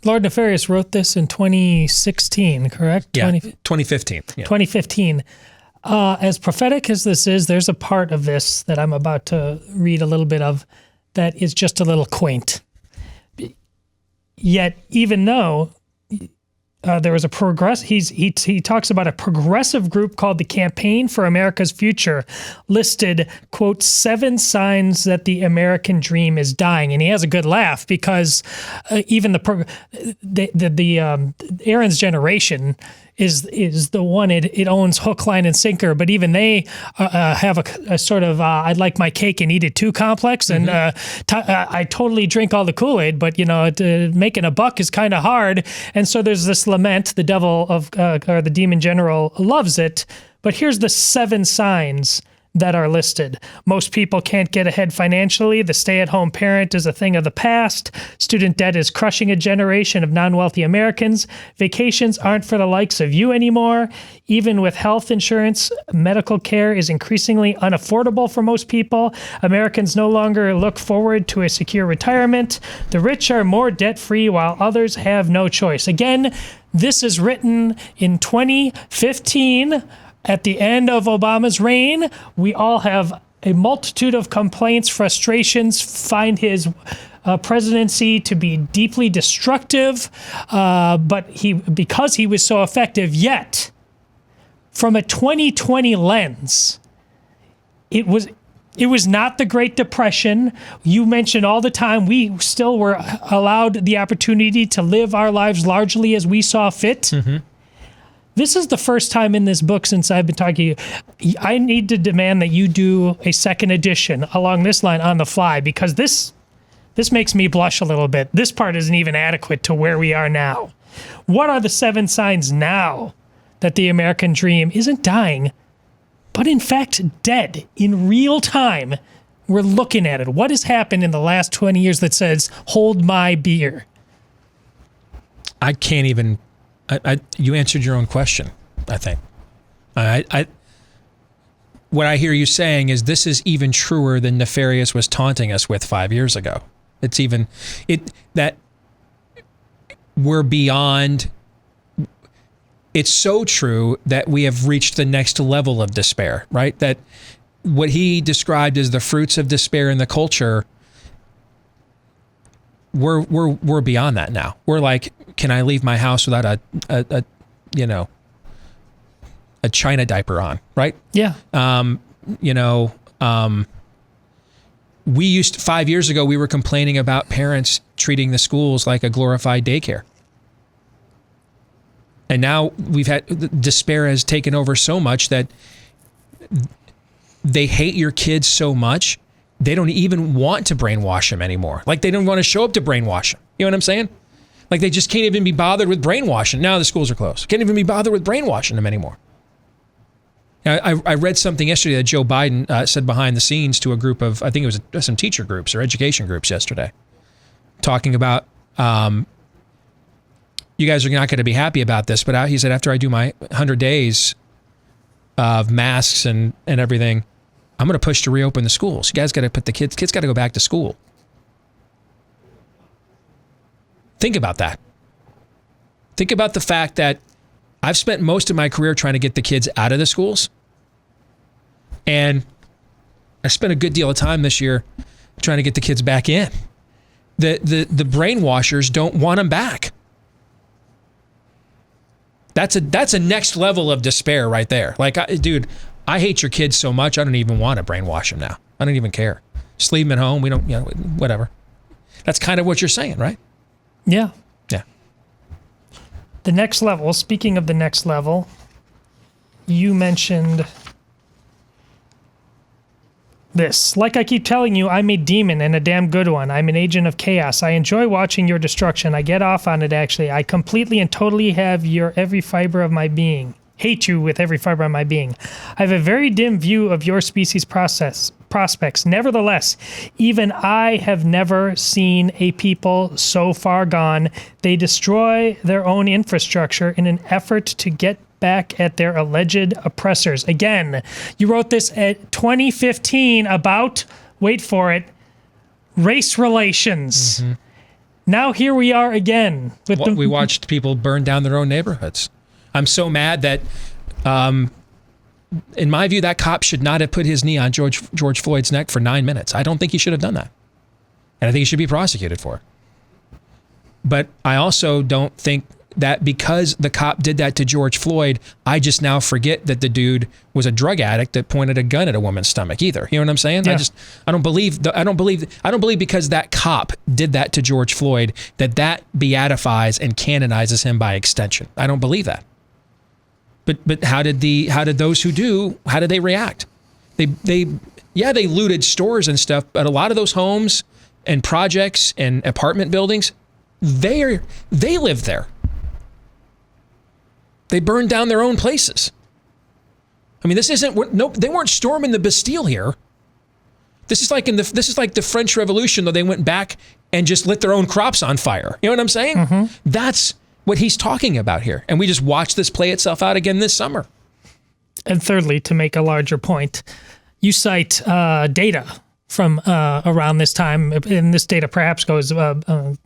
Lord Nefarious wrote this in 2016, correct? Yeah, 2015. Yeah. 2015. As prophetic as this is, there's a part of this that I'm about to read a little bit of that is just a little quaint. Yet, even though there was a he talks about a progressive group called the Campaign for America's Future listed, quote, 7 signs that the American dream is dying. And he has a good laugh because even Aaron's generation is the one, it owns hook, line, and sinker. But even they have a sort of, I'd like my cake and eat it too complex. And I totally drink all the Kool-Aid, but, making a buck is kind of hard. And so there's this lament, the devil or the demon general loves it. But here's the 7 signs that are listed. Most people can't get ahead financially. The stay-at-home parent is a thing of the past. Student debt is crushing a generation of non-wealthy Americans. Vacations aren't for the likes of you anymore. Even with health insurance, medical care is increasingly unaffordable for most people. Americans no longer look forward to a secure retirement. The rich are more debt-free while others have no choice. Again, this is written in 2015. At the end of Obama's reign, we all have a multitude of complaints, frustrations, find his presidency to be deeply destructive, but because he was so effective, yet from a 2020 lens, it was not the Great Depression. You mentioned all the time we still were allowed the opportunity to live our lives largely as we saw fit. Mm-hmm. This is the first time in this book since I've been talking to you. I need to demand that you do a second edition along this line on the fly, because this makes me blush a little bit. This part isn't even adequate to where we are now. What are the 7 signs now that the American dream isn't dying, but in fact dead in real time? We're looking at it. What has happened in the last 20 years that says, hold my beer? I can't even... you answered your own question, I think. what I hear you saying is this is even truer than Nefarious was taunting us with 5 years ago. It's even that we're beyond. It's so true that we have reached the next level of despair, right? That what he described as the fruits of despair in the culture, we're beyond that now. We're like, can I leave my house without a China diaper on, right? Yeah. We used 5 years ago, we were complaining about parents treating the schools like a glorified daycare. And now despair has taken over so much that they hate your kids so much, they don't even want to brainwash them anymore. Like they don't want to show up to brainwash them. You know what I'm saying? Like they just can't even be bothered with brainwashing. Now the schools are closed. Can't even be bothered with brainwashing them anymore. I read something yesterday that Joe Biden said behind the scenes to a group of, I think it was some teacher groups or education groups yesterday, talking about, you guys are not going to be happy about this, but he said, after I do my 100 days of masks and everything, I'm going to push to reopen the schools. You guys got to put kids got to go back to school. Think about that. Think about the fact that I've spent most of my career trying to get the kids out of the schools. And I spent a good deal of time this year trying to get the kids back in. The brainwashers don't want them back. That's a next level of despair right there. Like, dude, I hate your kids so much, I don't even want to brainwash them now. I don't even care. Just leave them at home. We don't, whatever. That's kind of what you're saying, right? Yeah. Yeah. The next level, speaking of the next level, you mentioned this. Like I keep telling you, I'm a demon and a damn good one. I'm an agent of chaos. I enjoy watching your destruction. I get off on it, actually. I completely and totally have your every fiber of my being. Hate you with every fiber of my being. I have a very dim view of your species' prospects. Nevertheless, even I have never seen a people so far gone. They destroy their own infrastructure in an effort to get back at their alleged oppressors. Again, you wrote this at 2015 about, wait for it, race relations. Mm-hmm. Now here we are again. We watched people burn down their own neighborhoods. I'm so mad that, in my view, that cop should not have put his knee on George Floyd's neck for 9 minutes. I don't think he should have done that. And I think he should be prosecuted for it. But I also don't think that because the cop did that to George Floyd, I just now forget that the dude was a drug addict that pointed a gun at a woman's stomach either. You know what I'm saying? Yeah. I don't believe because that cop did that to George Floyd that beatifies and canonizes him by extension. I don't believe that. But how did those who do, how did they react? They looted stores and stuff, but a lot of those homes and projects and apartment buildings, they live there. They burned down their own places. I mean, they weren't storming the Bastille here. This is like the French Revolution, though they went back and just lit their own crops on fire. You know what I'm saying? Mm-hmm. That's what he's talking about here. And we just watched this play itself out again this summer. And thirdly, to make a larger point, you cite data from around this time, and this data perhaps goes,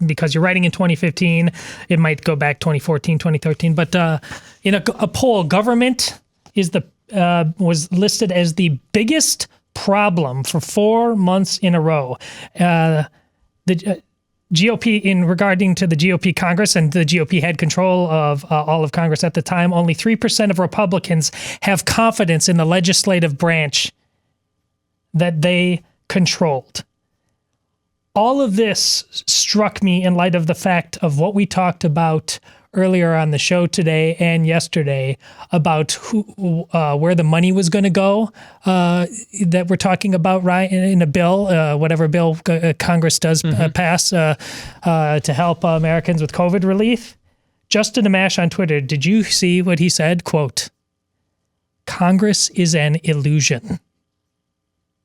because you're writing in 2015, it might go back 2014, 2013, but in a poll, government was listed as the biggest problem for 4 months in a row. The GOP, in regarding to the GOP Congress, and the GOP had control of all of Congress at the time, only 3% of Republicans have confidence in the legislative branch that they controlled. All of this struck me in light of the fact of what we talked about earlier on the show today and yesterday about where the money was going to go that we're talking about right in a bill, whatever bill Congress does pass to help Americans with COVID relief. Justin Amash on Twitter, did you see what he said? Quote, "Congress is an illusion."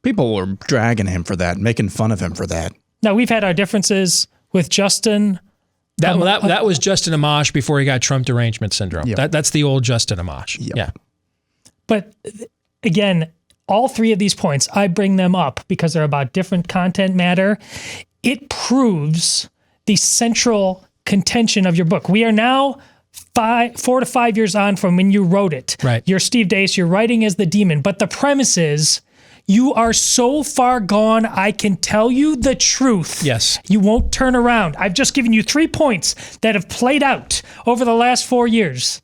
People were dragging him for that, making fun of him for that. Now, we've had our differences with Justin. That was Justin Amash before he got Trump derangement syndrome. Yep. That's the old Justin Amash. Yep. Yeah. But again, all three of these points, I bring them up because they're about different content matter. It proves the central contention of your book. We are now 4 to 5 years on from when you wrote it. Right. You're Steve Deace, you're writing as the demon, but the premise is you are so far gone, I can tell you the truth. Yes. You won't turn around. I've just given you 3 points that have played out over the last 4 years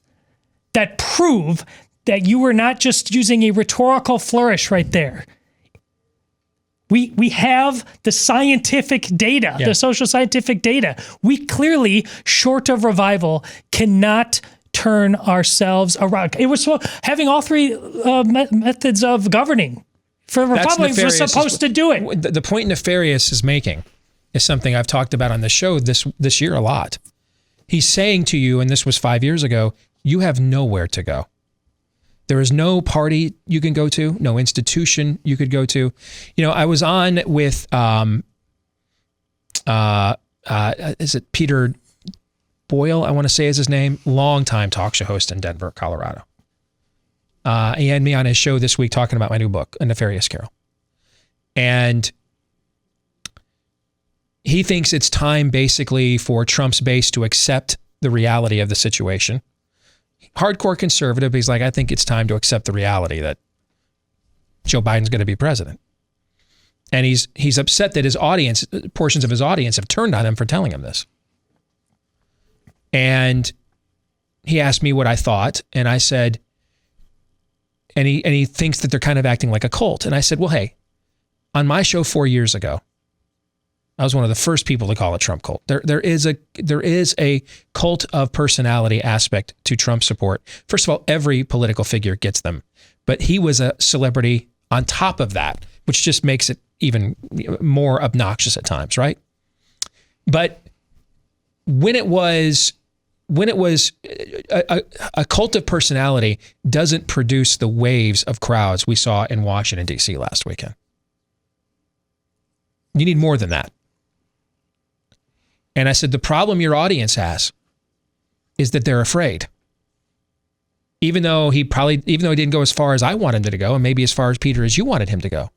that prove that you were not just using a rhetorical flourish right there. We have the scientific data, the social scientific data. We clearly, short of revival, cannot turn ourselves around. It was having all three methods of governing. For Republicans, we're supposed to do it. The point Nefarious is making is something I've talked about on the show this year a lot. He's saying to you, and this was 5 years ago, you have nowhere to go. There is no party you can go to, no institution you could go to. You know, I was on with, is it Peter Boyle, I want to say is his name, longtime talk show host in Denver, Colorado. He had me on his show this week talking about my new book, A Nefarious Carol. And he thinks it's time basically for Trump's base to accept the reality of the situation. Hardcore conservative, he's like, I think it's time to accept the reality that Joe Biden's going to be president. And he's upset that his audience, portions of his audience have turned on him for telling him this. And he asked me what I thought, and I said, and he thinks that they're kind of acting like a cult. And I said, well, hey, on my show 4 years ago, I was one of the first people to call it Trump cult. There is a cult of personality aspect to Trump support. First of all, every political figure gets them, but he was a celebrity on top of that, which just makes it even more obnoxious at times, right? But when it was a cult of personality doesn't produce the waves of crowds we saw in Washington, D.C. last weekend. You need more than that. And I said, the problem your audience has is that they're afraid. Even though he didn't go as far as I wanted him to go, and maybe as far as Peter as you wanted him to go.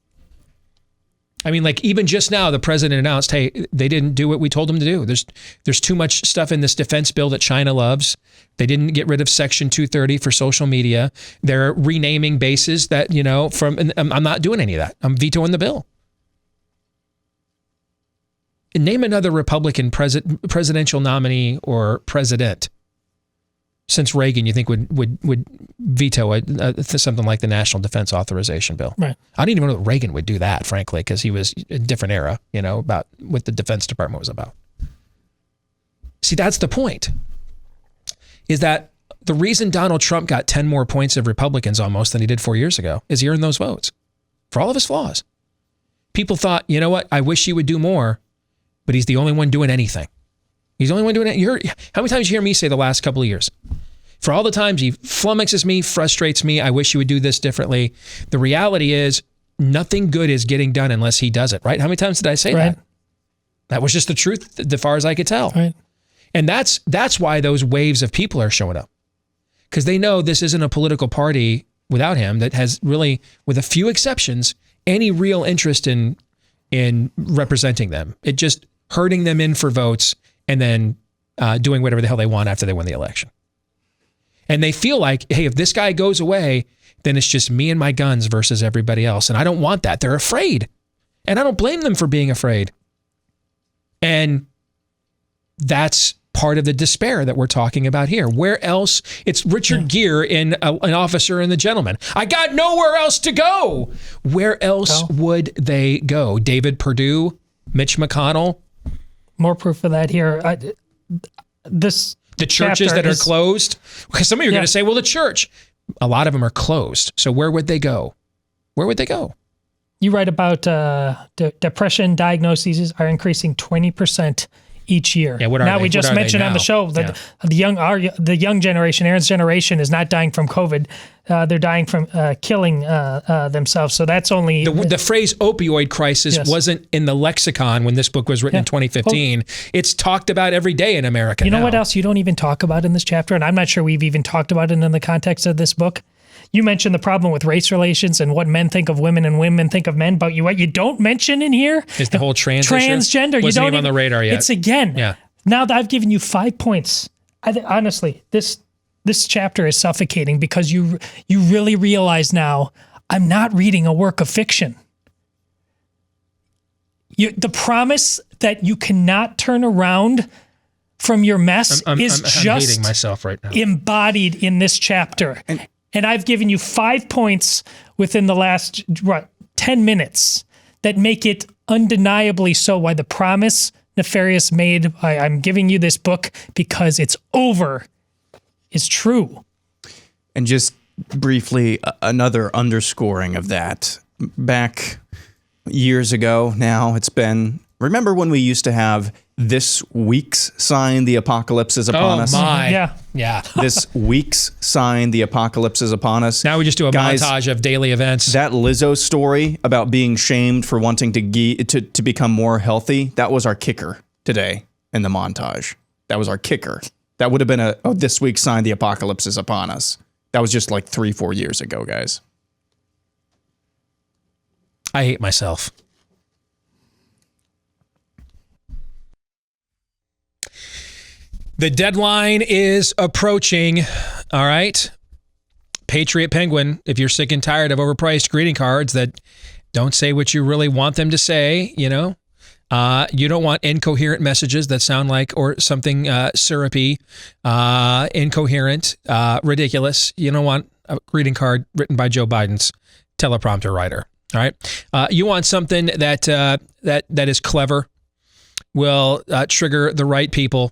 I mean, like even just now, the president announced, hey, they didn't do what we told them to do. There's too much stuff in this defense bill that China loves. They didn't get rid of Section 230 for social media. They're renaming bases that, I'm not doing any of that. I'm vetoing the bill. And name another Republican presidential nominee or president since Reagan you think would veto something like the National Defense Authorization Bill. Right. I didn't even know that Reagan would do that, frankly, because he was a different era, about what the Defense Department was about. See, that's the point, is that the reason Donald Trump got 10 more points of Republicans almost than he did 4 years ago is he earned those votes for all of his flaws. People thought, you know what, I wish he would do more, but he's the only one doing anything. He's the only one doing it. How many times you hear me say the last couple of years? For all the times he flummoxes me, frustrates me, I wish he would do this differently. The reality is nothing good is getting done unless he does it, right? How many times did I say that? That was just the truth as far as I could tell. Right. And that's why those waves of people are showing up. Because they know this isn't a political party without him that has really, with a few exceptions, any real interest in representing them. It just herding them in for votes and then doing whatever the hell they want after they win the election. And they feel like, hey, if this guy goes away, then it's just me and my guns versus everybody else. And I don't want that. They're afraid. And I don't blame them for being afraid. And that's part of the despair that we're talking about here. Where else? It's Richard Gere in An Officer and the Gentleman. I got nowhere else to go. Where else would they go? David Perdue, Mitch McConnell. More proof of that here. The churches that are closed. Because some of you are going to say, well, the church, a lot of them are closed. So where would they go? Where would they go? You write about depression diagnoses are increasing 20% each year. Yeah, what are now they? we just mentioned on the show that the young generation, Aaron's generation, is not dying from COVID. They're dying from killing themselves. So that's only the phrase opioid crisis wasn't in the lexicon when this book was written in 2015. It's talked about every day in America. You know what else you don't even talk about in this chapter, and I'm not sure we've even talked about it in the context of this book. you mentioned the problem with race relations and what men think of women and women think of men, but what you don't mention in here is the whole transgender. Wasn't even on the radar yet. It's again. Yeah. Now that I've given you 5 points, honestly, this chapter is suffocating because you really realize now I'm not reading a work of fiction. The promise that you cannot turn around from your mess is just hating myself right now. Embodied in this chapter. And I've given you 5 points within the last 10 minutes that make it undeniably so why the promise Nefarious made, I'm giving you this book because it's over, is true. And just briefly, another underscoring of that. Back years ago now, it's been, remember when we used to have this week's sign, the apocalypse is upon us? Oh my. Yeah. This week's sign, the apocalypse is upon us. Now we just do a montage of daily events. That Lizzo story about being shamed for wanting to become more healthy, that was our kicker today in the montage. That was our kicker. That would have been this week's sign, the apocalypse is upon us. That was just like 3-4 years ago, guys. I hate myself. The deadline is approaching. All right. Patriot Penguin, if you're sick and tired of overpriced greeting cards that don't say what you really want them to say, you don't want incoherent messages that sound like or something syrupy, incoherent, ridiculous. You don't want a greeting card written by Joe Biden's teleprompter writer. All right. You want something that is clever, will trigger the right people.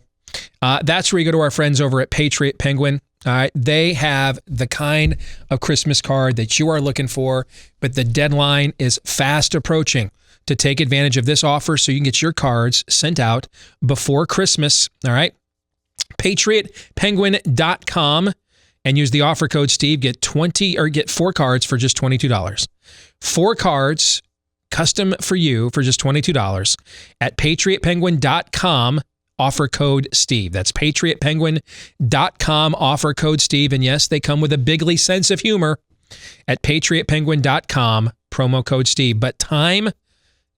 That's where you go to our friends over at Patriot Penguin. All right. They have the kind of Christmas card that you are looking for, but the deadline is fast approaching to take advantage of this offer so you can get your cards sent out before Christmas. All right. PatriotPenguin.com and use the offer code Steve. Get 4 cards for just $22. 4 cards custom for you for just $22 at PatriotPenguin.com. Offer code Steve. That's PatriotPenguin.com. Offer code Steve. And yes, they come with a bigly sense of humor at PatriotPenguin.com. Promo code Steve. But time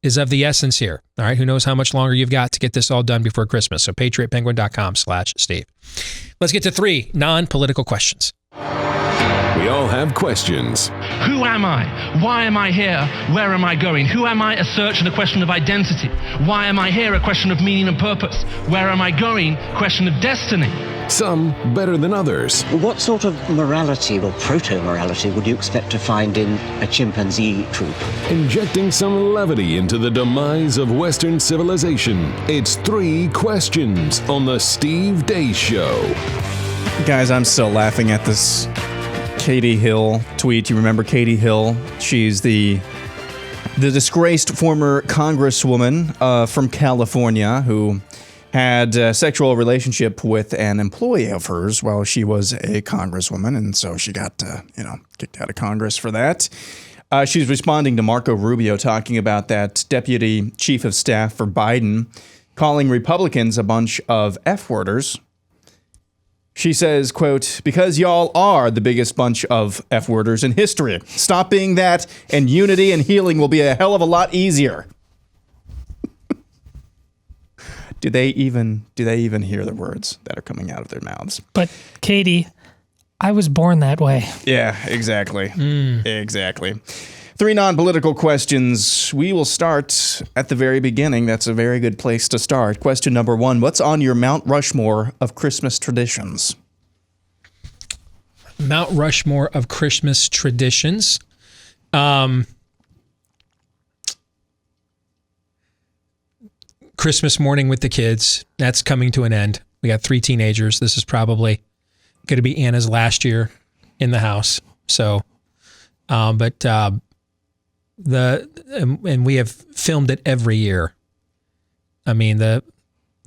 is of the essence here. All right. Who knows how much longer you've got to get this all done before Christmas. So PatriotPenguin.com/Steve. Let's get to 3 non-political questions. We all have questions. Who am I? Why am I here? Where am I going? Who am I? A search and a question of identity. Why am I here? A question of meaning and purpose. Where am I going? Question of destiny. Some better than others. What sort of morality or proto-morality would you expect to find in a chimpanzee troop? Injecting some levity into the demise of Western civilization. It's 3 questions on the Steve Deace Show. Guys, I'm still laughing at this Katie Hill tweet. You remember Katie Hill? She's the disgraced former congresswoman from California who had a sexual relationship with an employee of hers while she was a congresswoman, and so she got kicked out of Congress for that. She's responding to Marco Rubio talking about that deputy chief of staff for Biden calling Republicans a bunch of F-worders. She says, quote, because y'all are the biggest bunch of F-worders in history. Stop being that, and unity and healing will be a hell of a lot easier. Do they even hear the words that are coming out of their mouths? But Katie, I was born that way. Yeah, exactly. Exactly. 3 non-political questions. We will start at the very beginning. That's a very good place to start. Question number 1, what's on your Mount Rushmore of Christmas traditions? Mount Rushmore of Christmas traditions. Christmas morning with the kids. That's coming to an end. We got 3 teenagers. This is probably going to be Anna's last year in the house. So, and we have filmed it every year. I mean, the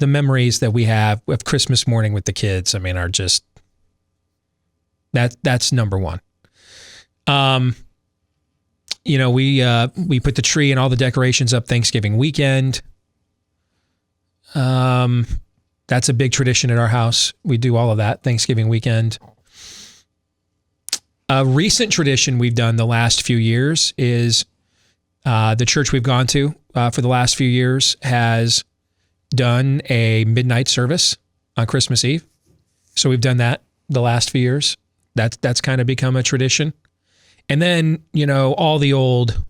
memories that we have of Christmas morning with the kids, I mean, are just, that's number 1. We put the tree and all the decorations up Thanksgiving weekend. That's a big tradition at our house. We do all of that Thanksgiving weekend. A recent tradition we've done the last few years is the church we've gone to for the last few years has done a midnight service on Christmas Eve. So we've done that the last few years. That's kind of become a tradition. And then, all the old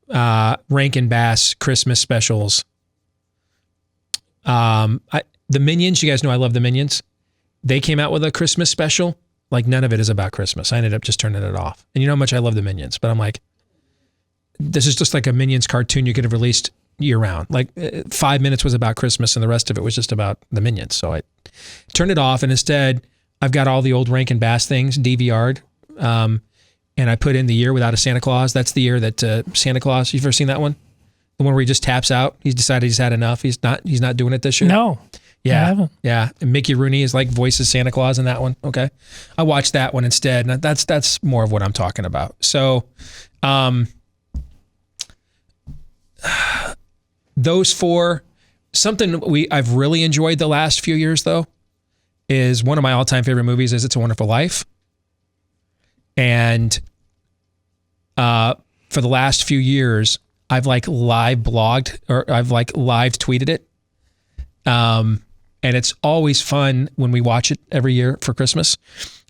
Rankin Bass Christmas specials. The Minions, you guys know I love the Minions. They came out with a Christmas special. Like, none of it is about Christmas. I ended up just turning it off. And you know how much I love the Minions, but I'm like, this is just like a Minions cartoon you could have released year round. Like 5 minutes was about Christmas and the rest of it was just about the Minions. So I turned it off, and instead I've got all the old Rankin Bass things DVR'd. And I put in The Year Without a Santa Claus. That's the year that Santa Claus, you've ever seen that one? The one where he just taps out. He's decided he's had enough. He's not doing it this year. No. Yeah. I haven't. Yeah. And Mickey Rooney is like voices Santa Claus in that one. Okay. I watched that one instead. And that's more of what I'm talking about. So, those four, something I've really enjoyed the last few years though, is one of my all-time favorite movies is It's a Wonderful Life. And for the last few years, I've like live blogged or I've like live tweeted it. And it's always fun when we watch it every year for Christmas.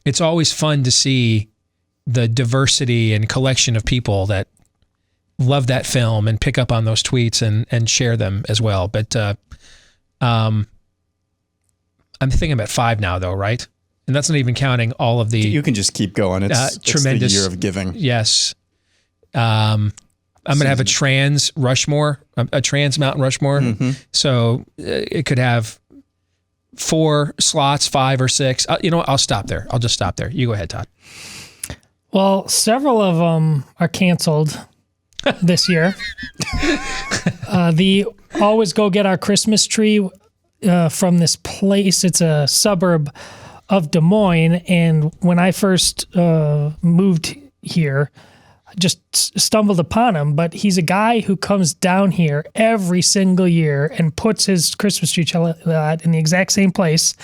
It's always fun to see the diversity and collection of people that love that film and pick up on those tweets and share them as well. But I'm thinking I'm at 5 now though, right? And that's not even counting all of the... You can just keep going. It's tremendous. The year of giving. Yes. I'm going to have a trans Rushmore, a trans Mountain Rushmore. Mm-hmm. So it could have 4 slots, 5 or 6. You know what? I'll stop there. I'll just stop there. You go ahead, Todd. Well, several of them are canceled this year. The Always Go Get Our Christmas Tree from this place. It's a suburb of Des Moines. And when I first moved here, I just stumbled upon him. But he's a guy who comes down here every single year and puts his Christmas tree out in the exact same place.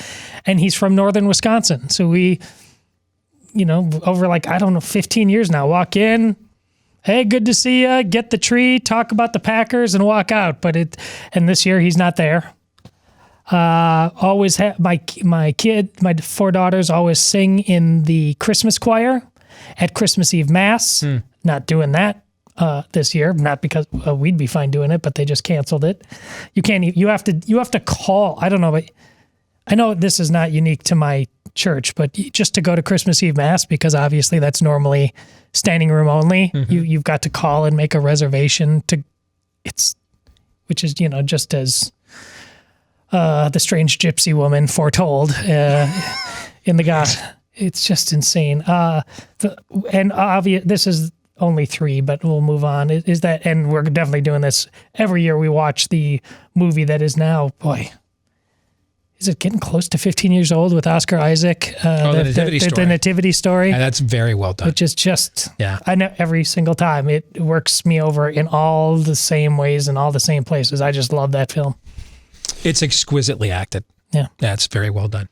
And he's from northern Wisconsin. So we, over 15 years now, walk in, hey, good to see you, get the tree, talk about the Packers, and walk out. And this year he's not there. Always my 4 daughters always sing in the Christmas choir at Christmas Eve Mass. Not doing that this year, not because we'd be fine doing it, but they just canceled it. You can't. You have to call. I don't know, but I know this is not unique to my church, but just to go to Christmas Eve Mass, because obviously that's normally standing room only. Mm-hmm. You've got to call and make a reservation which is just as the strange gypsy woman foretold in the gospel. It's just insane. This is only 3, but we'll move on. Is that, and we're definitely doing this every year. We watch the movie that is now, is it getting close to 15 years old with Oscar Isaac? The Nativity Story. Yeah, that's very well done. Which is just, I know every single time it works me over in all the same ways and all the same places. I just love that film. It's exquisitely acted. Yeah, it's very well done.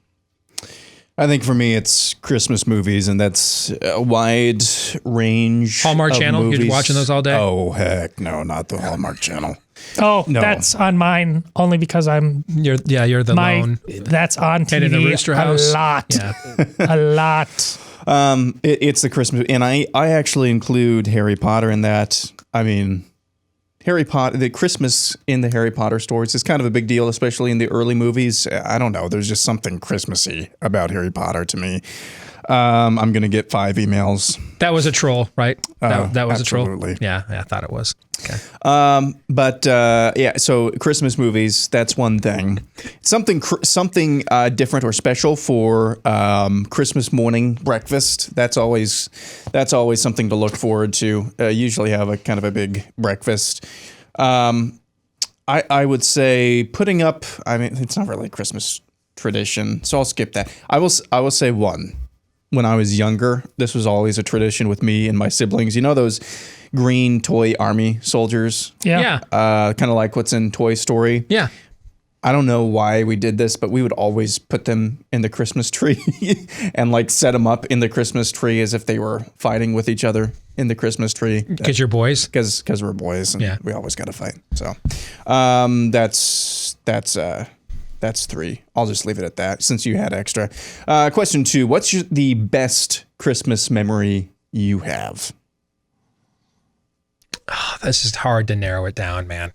I think for me, it's Christmas movies, and that's a wide range. Hallmark of Channel? movies. You're watching those all day? Oh, heck no, not the Hallmark Channel. Oh, no. That's on mine only because you're the lone. That's on TV and in a Rooster House. A lot. Yeah. A lot. It's the Christmas, and I actually include Harry Potter in that. I mean, Harry Potter, the Christmas in the Harry Potter stories is kind of a big deal, especially in the early movies. I don't know. There's just something Christmassy about Harry Potter to me. I'm going to get 5 emails. That was a troll, right? That was absolutely. A troll. Yeah, I thought it was. Okay. So Christmas movies, that's one thing. Something different or special for Christmas morning breakfast. That's always something to look forward to. Usually have a kind of a big breakfast. I would say putting up. I mean, it's not really a Christmas tradition, so I'll skip that. I will say one. When I was younger, this was always a tradition with me and my siblings. You know those green toy army soldiers? Yeah. Kind of like what's in Toy Story. Yeah. I don't know why we did this, but we would always put them in the Christmas tree and like set them up in the Christmas tree as if they were fighting with each other in the Christmas tree. Because you're boys? Because we're boys, and we always got to fight. So that's 3. I'll just leave it at that since you had extra. Question 2, what's the best Christmas memory you have? Oh, this is hard to narrow it down, man.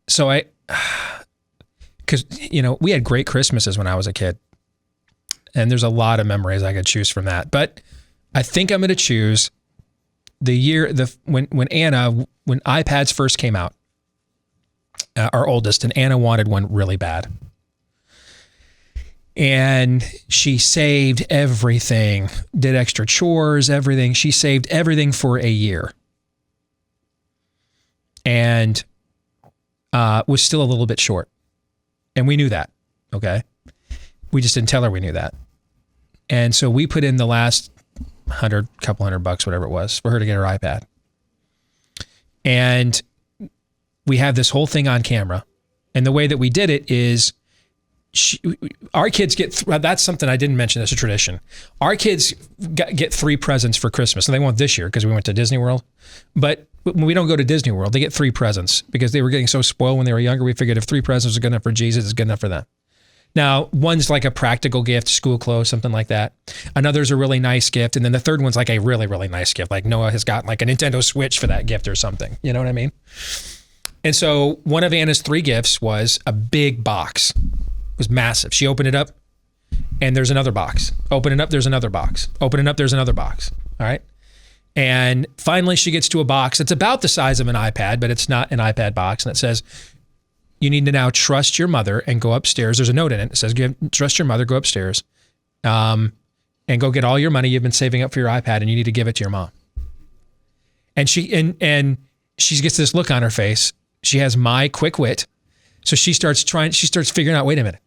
So because, we had great Christmases when I was a kid. And there's a lot of memories I could choose from that. But I think I'm going to choose the year, when iPads first came out, our oldest, and Anna wanted one really bad. And she saved everything, did extra chores, everything. She saved everything for a year. And was still a little bit short. And we knew that, okay? We just didn't tell her we knew that. And so we put in the last couple hundred bucks, whatever it was, for her to get her iPad. And we have this whole thing on camera. And the way that we did it is our kids that's something I didn't mention as a tradition. Our kids get 3 presents for Christmas, and they won't this year because we went to Disney World. But when we don't go to Disney World, they get 3 presents because they were getting so spoiled when they were younger. We figured if 3 presents are good enough for Jesus, it's good enough for them. Now, one's like a practical gift, school clothes, something like that. Another's a really nice gift. And then the third one's like a really, really nice gift. Like Noah has got like a Nintendo Switch for that gift or something. You know what I mean? And so one of Anna's 3 gifts was a big box. It was massive. She opened it up and there's another box. Open it up, there's another box. Open it up, there's another box. All right. And finally she gets to a box that's about the size of an iPad, but it's not an iPad box. And it says, you need to now trust your mother and go upstairs. There's a note in it. It says, trust your mother, go upstairs, and go get all your money you've been saving up for your iPad, and you need to give it to your mom. And she gets this look on her face. She has my quick wit. So she starts figuring out, wait a minute,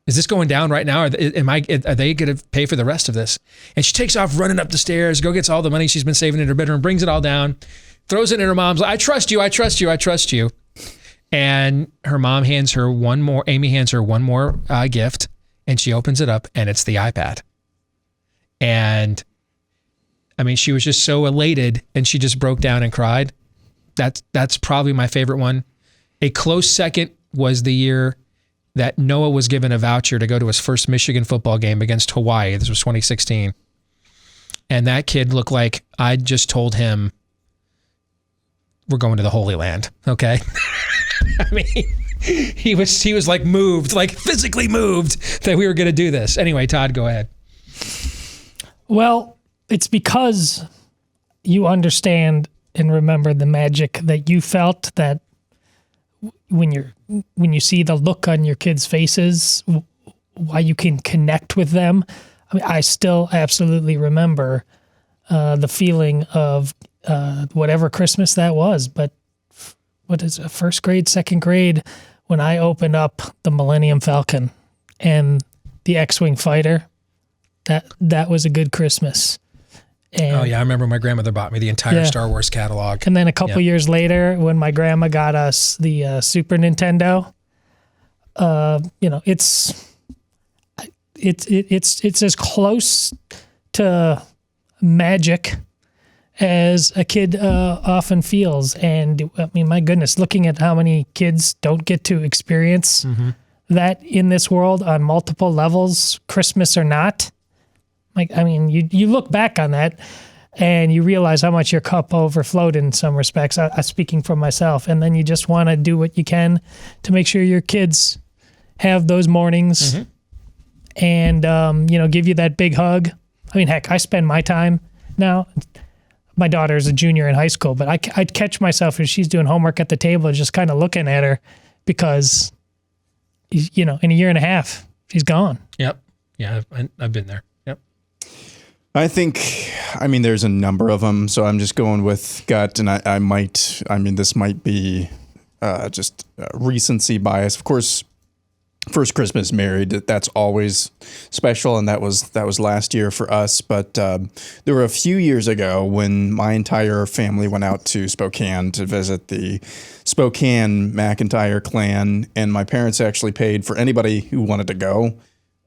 is this going down right now? Are they going to pay for the rest of this? And she takes off running up the stairs, gets all the money she's been saving in her bedroom, brings it all down, throws it in her mom's. I trust you. I trust you. I trust you. And her mom hands her one more, Amy hands her one more gift, and she opens it up, and it's the iPad. And I mean, she was just so elated, and she just broke down and cried. That's probably my favorite one. A close second was the year that Noah was given a voucher to go to his first Michigan football game against Hawaii. This was 2016. And that kid looked like I just told him, we're going to the Holy Land, okay? I mean, he was like moved, like physically moved that we were going to do this. Anyway, Todd, go ahead. Well, it's because you understand and remember the magic that you felt, that when you see the look on your kids' faces, why you can connect with them. I mean, I still absolutely remember the feeling of whatever Christmas that was, but what is it, first grade, second grade, when I opened up the Millennium Falcon and the X-Wing fighter, that was a good Christmas. And, oh yeah, I remember my grandmother bought me the entire Star Wars catalog. And then a couple years later, when my grandma got us the Super Nintendo, it's as close to magic as a kid often feels. And I mean, my goodness, looking at how many kids don't get to experience that in this world on multiple levels, Christmas or not. Like, I mean, you look back on that and you realize how much your cup overflowed in some respects, speaking for myself. And then you just want to do what you can to make sure your kids have those mornings and, give you that big hug. I mean, heck, I spend my time now. My daughter's a junior in high school, but I'd catch myself as she's doing homework at the table, just kind of looking at her because, in a year and a half, she's gone. Yep. Yeah, I've been there. Yep. I think, there's a number of them, so I'm just going with gut, and this might be just recency bias. Of course, first Christmas married. That's always special, and that was last year for us. But there were a few years ago when my entire family went out to Spokane to visit the Spokane McIntyre clan, and my parents actually paid for anybody who wanted to go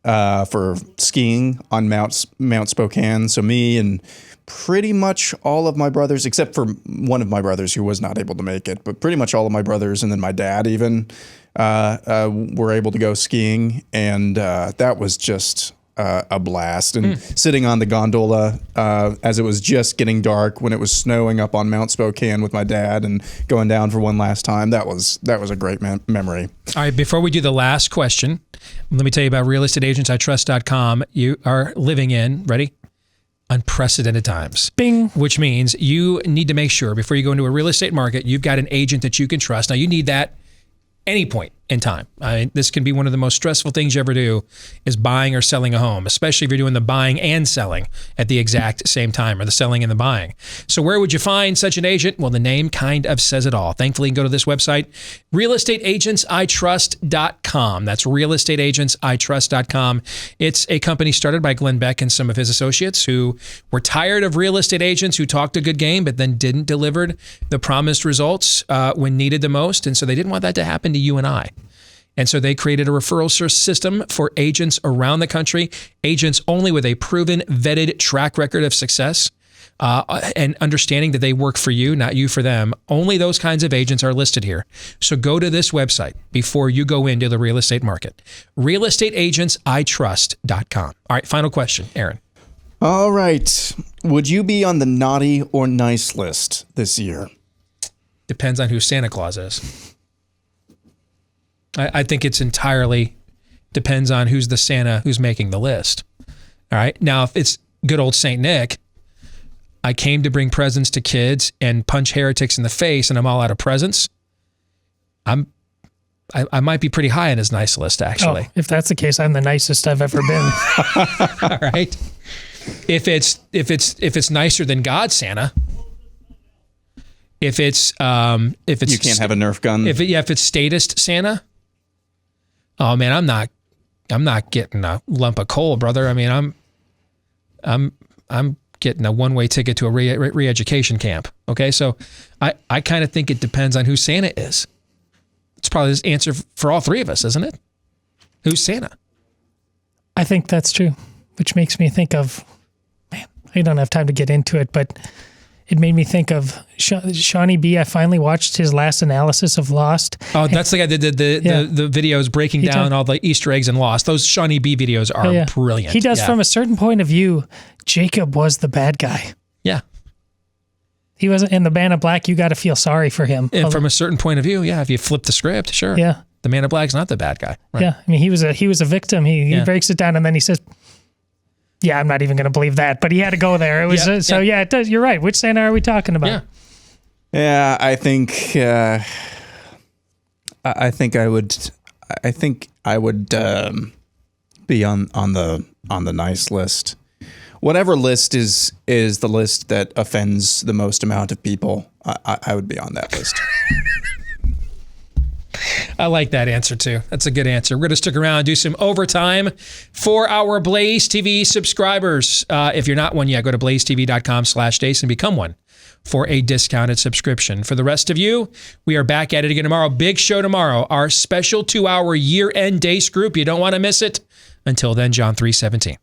for skiing on Mount Spokane. So me and pretty much all of my brothers, except for one of my brothers who was not able to make it, but pretty much all of my brothers, and then my dad even, were able to go skiing. And that was just a blast. And sitting on the gondola as it was just getting dark when it was snowing up on Mount Spokane with my dad and going down for one last time, that was a great memory. All right, before we do the last question, let me tell you about realestateagentsitrust.com. You are living in, ready? Unprecedented times. Bing. Which means you need to make sure before you go into a real estate market, you've got an agent that you can trust. Now, you need that any point in time. I mean, this can be one of the most stressful things you ever do is buying or selling a home, especially if you're doing the buying and selling at the exact same time, or the selling and the buying. So where would you find such an agent? Well, the name kind of says it all. Thankfully, you can go to this website, realestateagentsitrust.com. That's realestateagentsitrust.com. It's a company started by Glenn Beck and some of his associates who were tired of real estate agents who talked a good game but then didn't deliver the promised results when needed the most. And so they didn't want that to happen to you and I. And so they created a referral system for agents around the country, agents only with a proven, vetted track record of success, and understanding that they work for you, not you for them. Only those kinds of agents are listed here. So go to this website before you go into the real estate market. realestateagentsitrust.com. All right, final question, Aaron. All right. Would you be on the naughty or nice list this year? Depends on who Santa Claus is. I think it's entirely depends on who's the Santa who's making the list. All right. Now, if it's good old Saint Nick, I came to bring presents to kids and punch heretics in the face, and I'm all out of presents. I might be pretty high on his nice list, actually. Oh, if that's the case, I'm the nicest I've ever been. All right. If it's nicer than God's Santa. If it's you can't have a Nerf gun. If it's statist Santa. Oh man, I'm not getting a lump of coal, brother. I mean, I'm getting a one-way ticket to a re-education camp. Okay, so I kind of think it depends on who Santa is. It's probably the answer for all three of us, isn't it? Who's Santa? I think that's true, which makes me think of, man, I don't have time to get into it, but it made me think of Shawnee B. I finally watched his last analysis of Lost. Oh, that's the guy that did the videos breaking down all the Easter eggs in Lost. Those Shawnee B. videos are brilliant. He does from a certain point of view. Jacob was the bad guy. Yeah. He wasn't in the Man of Black. You got to feel sorry for him. And from a certain point of view, if you flip the script, sure. Yeah. The Man of Black's not the bad guy. Right? Yeah. I mean, he was a victim. He breaks it down and then he says, yeah, I'm not even going to believe that, but he had to go there. It was it does. You're right. Which Santa are we talking about? Yeah, I think I would be on the nice list. Whatever list is the list that offends the most amount of people, I would be on that list. I like that answer too. That's a good answer. We're going to stick around and do some overtime for our Blaze TV subscribers. If you're not one yet, go to blazetv.com/Deace and become one for a discounted subscription. For the rest of you, we are back at it again tomorrow. Big show tomorrow. Our special 2-hour year-end Deace group. You don't want to miss it. Until then, John 3:17.